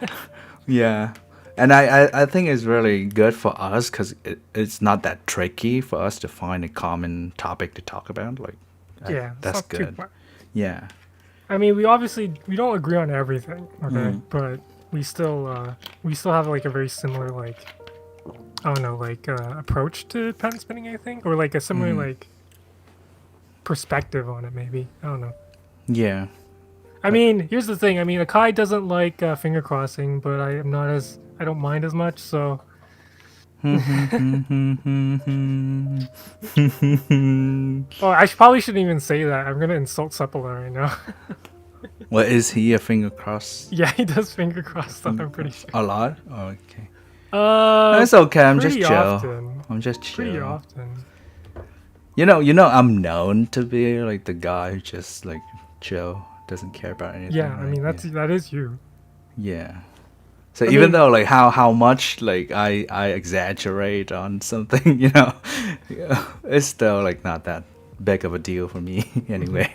Yeah. And I think it's really good for us because it's not that tricky for us to find a common topic to talk about. Like, Yeah, that's not too good. bad. Yeah. I mean, we don't agree on everything, okay? But we still have like a very similar like, I don't know, like approach to pen spinning, I think, or like a similar like perspective on it, maybe. I don't know. Yeah. I mean, here's the thing. I mean, Akai doesn't like finger crossing, but I don't mind as much. So. Oh, probably shouldn't even say that. I'm gonna insult Sepala right now. What is he a finger cross? Yeah, he does finger cross stuff. I'm pretty sure. A lot? Oh, okay. That's That's okay. I'm just pretty chill. often. I'm just chill. Pretty often. You know, I'm known to be like the guy who just like chill, doesn't care about anything. Yeah, I right? mean that is you. Yeah. So I even mean- though like how much like I exaggerate on something, you know, it's still like not that big of a deal for me anyway.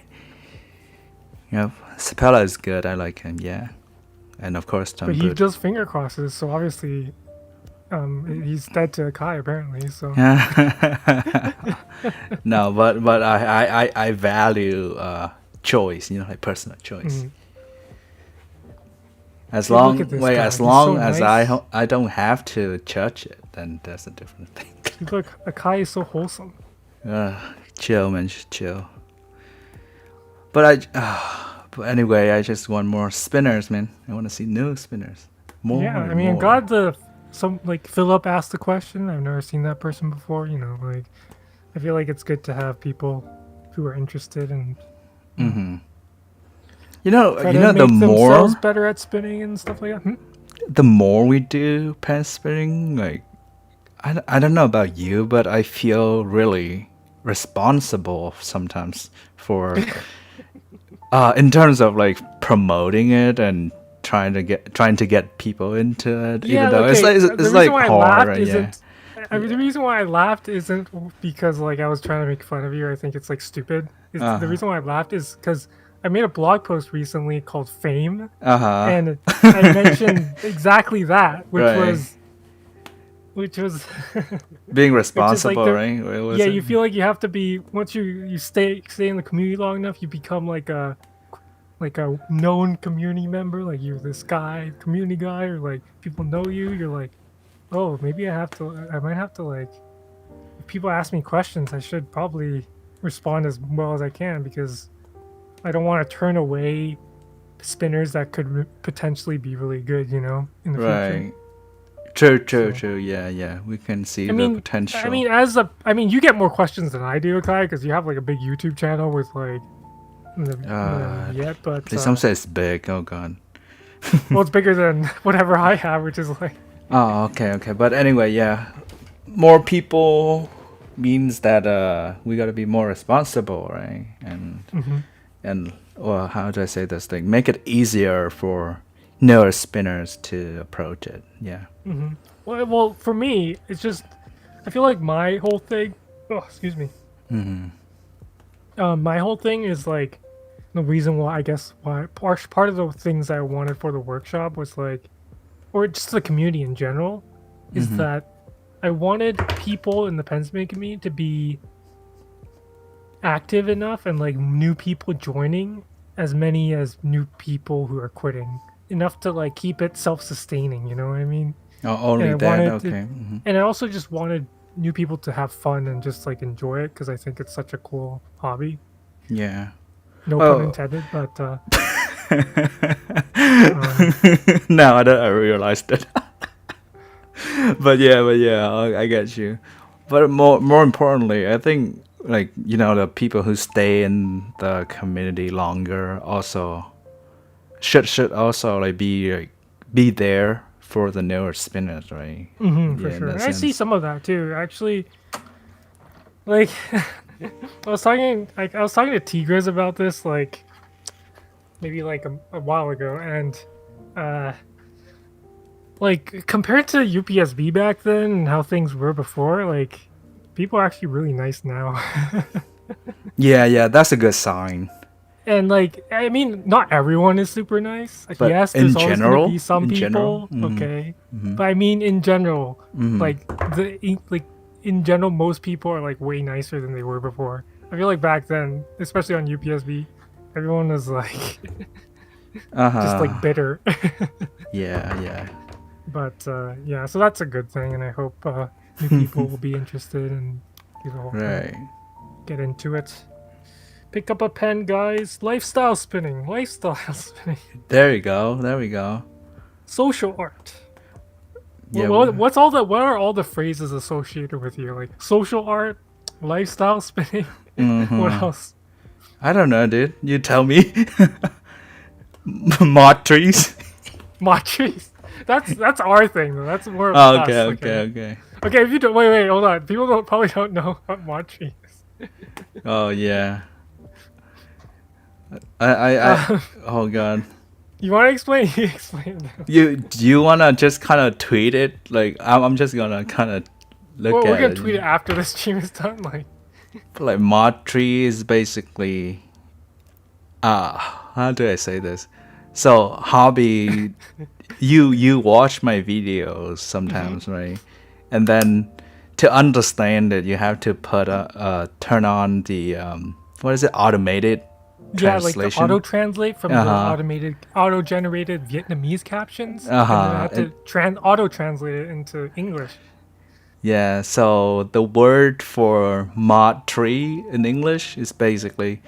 Yep. Sapella is good. I like him. Yeah. And of course Tom. But he does finger crosses, so obviously, he's dead to Akai apparently. So No, but I value choice. You know, like personal choice. As Hey, look long at this guy. as He's long so as nice. I don't have to judge it, then that's a different thing. look, Akai is so wholesome. Chill, man, just chill. But but anyway, I just want more spinners, man. I want to see new spinners. More. Yeah, and I mean, I'm more. glad like Philip asked the question. I've never seen that person before. You know, like I feel like it's good to have people who are interested and. try you to know, the make themselves more better at spinning and stuff like that. the more we do pen spinning, like I don't know about you, but I feel really responsible sometimes for in terms of like promoting it and trying to get people into it, even Yeah, though okay. The it's reason like why I hard, laughed right? Yeah. isn't. The reason why I laughed isn't because like I was trying to make fun of you. I think it's like stupid. It's the Uh reason why I laughed is because I made a blog post recently called "Fame," huh. and I mentioned exactly that, Right. which was, Being which is like responsible, the. right? What Yeah, was it? you feel like you have to be once you stay in the community long enough, you become like a known community member, like you're this guy, community guy, or like people know you. You're like, oh, maybe I might have to like, if people ask me questions, I should probably respond as well as I can because I don't want to turn away spinners that could potentially be really good, in the future. Right. True, true, So, true. Yeah, yeah. We can see I the mean, potential. you get more questions than I do, Kai, because you have like a big YouTube channel with like the yet, but Please don't say it's big. Oh god. well, it's bigger than whatever I have, which is like, Oh, okay, okay. But anyway, yeah. More people means that we gotta be more responsible, right? And well, how do I say this thing? Make it easier for newer spinners to approach it. Yeah. well, for me, it's just I feel like my whole thing. Oh, excuse me. My whole thing is like the reason why I guess why part of the things I wanted for the workshop was like, or just the community in general, is that I wanted people in the pensmithing community to be active enough and like new people joining as many as new people who are quitting enough to like keep it self-sustaining. You know what I mean? Oh, And only I that. wanted Okay. to, and I also just wanted new people to have fun and just like enjoy it because I think it's such a cool hobby. Yeah. No pun Well, intended, but now I realized it. But yeah, I get you. But more importantly, I think like the people who stay in the community longer also should also like be there for the newer spinners, right? for Yeah, in sure. that And I see sense. some of that too. Actually, like I was talking to Tigres about this like maybe like a while ago, and like compared to UPSB back then and how things were before, like people are actually really nice now. Yeah, yeah, that's a good sign. And like I mean, not everyone is super nice. Like, But yes, there's always gonna be some in general, people, okay, but I mean in general, like like in general, most people are like way nicer than they were before. I feel like back then, especially on UPSB, everyone was like uh just like huh. bitter. Yeah, yeah. But yeah, so that's a good thing, and I hope new people will be interested and do the whole thing, Right. get into it. Pick up a pen, guys. Lifestyle spinning, lifestyle spinning, There you go. There we go. social art. Yeah. What's all the? What are all the phrases associated with you? Like social art, lifestyle spinning. What else? I don't know, dude. You tell me. Mod trees. Machis. That's our thing though. That's more of Oh, us. okay, okay, Okay. okay. Okay. If you don't wait, hold on. People probably don't know what machi is. Oh yeah. I Uh, oh god. you want to explain? You explain. Do you wanna just kind of tweet it? Like I'm just gonna kind of look Well, we're at gonna it. tweet it after this stream is done. Like mod tree is basically how do I say this? So hobby, you watch my videos Mhm. sometimes, right? And then to understand it, you have to turn on the what is it, automated Yeah, like the auto translation? translate from Uh the huh. automated auto-generated Vietnamese captions, Uh and then I huh. had to auto translate it into English. Yeah, so the word for mod tree in English is basically,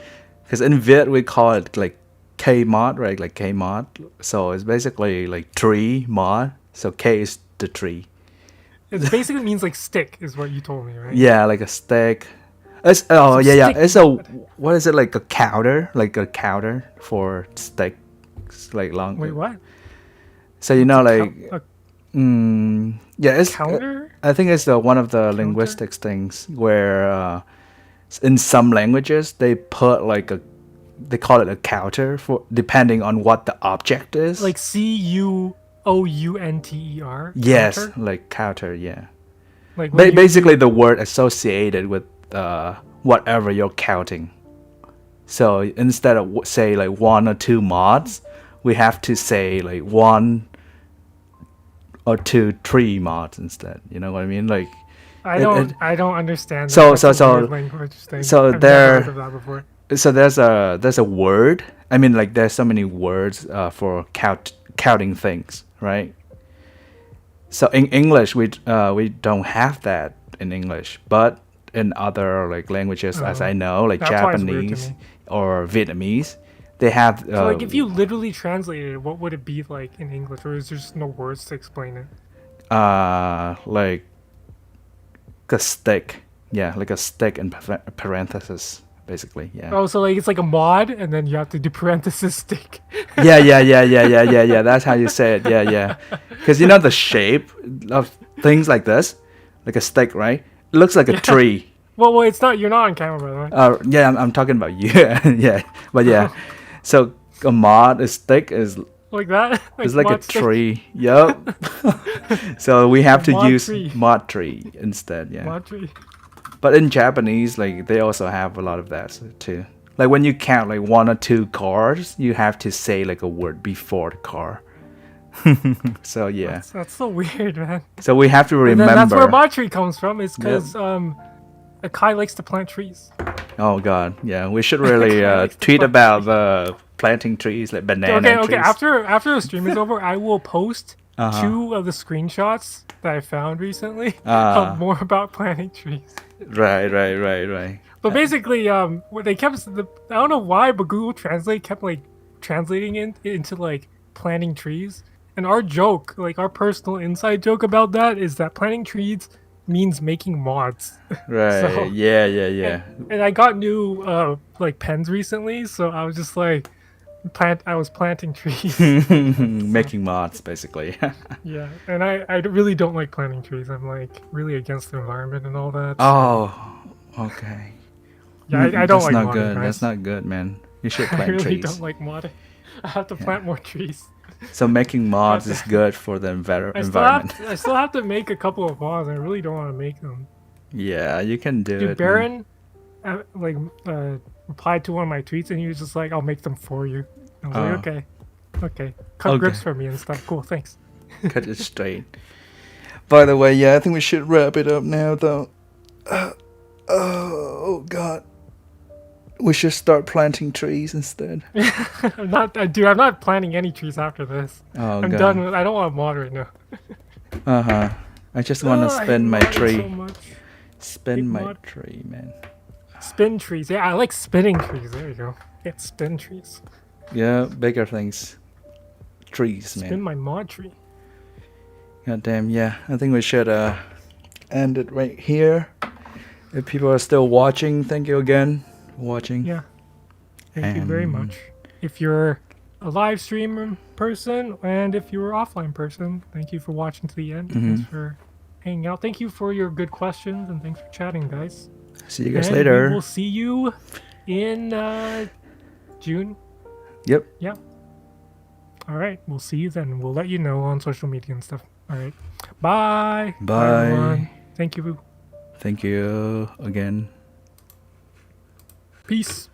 because in Viet we call it like K mod, right? Like K mod. So it's basically like tree mod. So K is the tree. It basically means like stick, is what you told me, right? Yeah, like a stick. It's oh So yeah yeah. stick It's a what is it like a counter for sticks like long. Wait, what? So you What's know a like yeah it's counter? I think it's one of the linguistics things where in some languages they put like they call it a counter for depending on what the object is. Like CUOUNTER? Yes, Counter? like counter. Yeah. Like when Basically, the word associated with whatever you're counting. So instead of say like 1 or 2 mods, we have to say like 1 or 2, 3 mods instead. You know what I mean? Like I it, don't understand. so- That's so- a so- weird language thing. so I've there- never heard of that before. so there's a word. I mean, like there's so many words for counting things, right? So in English, we don't have that in English, but in other like languages, as I know, like That's why it's weird to Japanese me. or Vietnamese, they have So like if you literally translated it, what would it be like in English, or is there just no words to explain it? like a stick, yeah, like a stick in parenthesis, basically, yeah. Oh, so like it's like a mod, and then you have to do parenthesis stick. Yeah. That's how you say it. Yeah. Because you know the shape of things like this, like a stick, right? It looks like a tree. Well, it's not. You're not on camera, by the way. Yeah, I'm talking about you. Yeah, but yeah. So a mod, a stick is Like that. it's like a mod stick? tree. Yup. So we have to mod use tree. mod tree instead. Yeah. Mod tree. But in Japanese, like they also have a lot of that too. Like when you count like 1 or 2 cars, you have to say like a word before the car. So yeah. That's so weird, man. So we have to And remember. then that's where mod tree comes from. It's because Akai likes to plant trees. Oh god, yeah. We should really likes to tweet plant about planting trees like banana Okay. trees. After the stream is over, I will post 2 of the screenshots that I found recently of more about planting trees. Right. But basically, what they kept, I don't know why, but Google Translate kept like translating it into like planting trees. And our joke, like our personal inside joke about that, is that planting trees means making mods. Right. So- Yeah. And I got new like pens recently, so I was just like, I was planting trees. Making mods basically. Yeah, and I really don't like planting trees. I'm like really against the environment and all that. Oh, okay. Yeah, I don't That's like not modding, good. guys. That's not good, man. You should I plant really trees. don't like modding. I have to plant more trees. So making mods is good for the environment. I still have to make a couple of mods. I really don't want to make them. Yeah, you can do Dude, it. Baron, replied to one of my tweets, and he was just like, "I'll make them for you." I was like, "Okay, cut Okay. grips for me and stuff." Cool, thanks. Man. Cut it straight. By the way, yeah, I think we should wrap it up now, though. Oh God, we should start planting trees instead. I'm not planting any trees after this. Oh I'm God. done with. I don't want to mod right now. I just want to Oh, I spin hate my modding tree. so much. Spin Hate my mod. tree, man. Spin trees. Yeah, I like spinning trees. There you go. Get spin trees. Yeah, bigger things. Trees, Spin man. my mod tree. God damn, yeah. I think we should end it right here. If people are still watching, thank you again for watching. Yeah. Thank you very And- much. If you're a live streamer person and if you're an offline person, thank you for watching to the end. Thanks for hanging out. Thank you for your good questions and thanks for chatting, guys. See you guys And later. We will see you in June. Yep. Yeah. All right. We'll see you then. We'll let you know on social media and stuff. All right. Bye. Bye. Everyone. Thank you. Thank you again. Peace.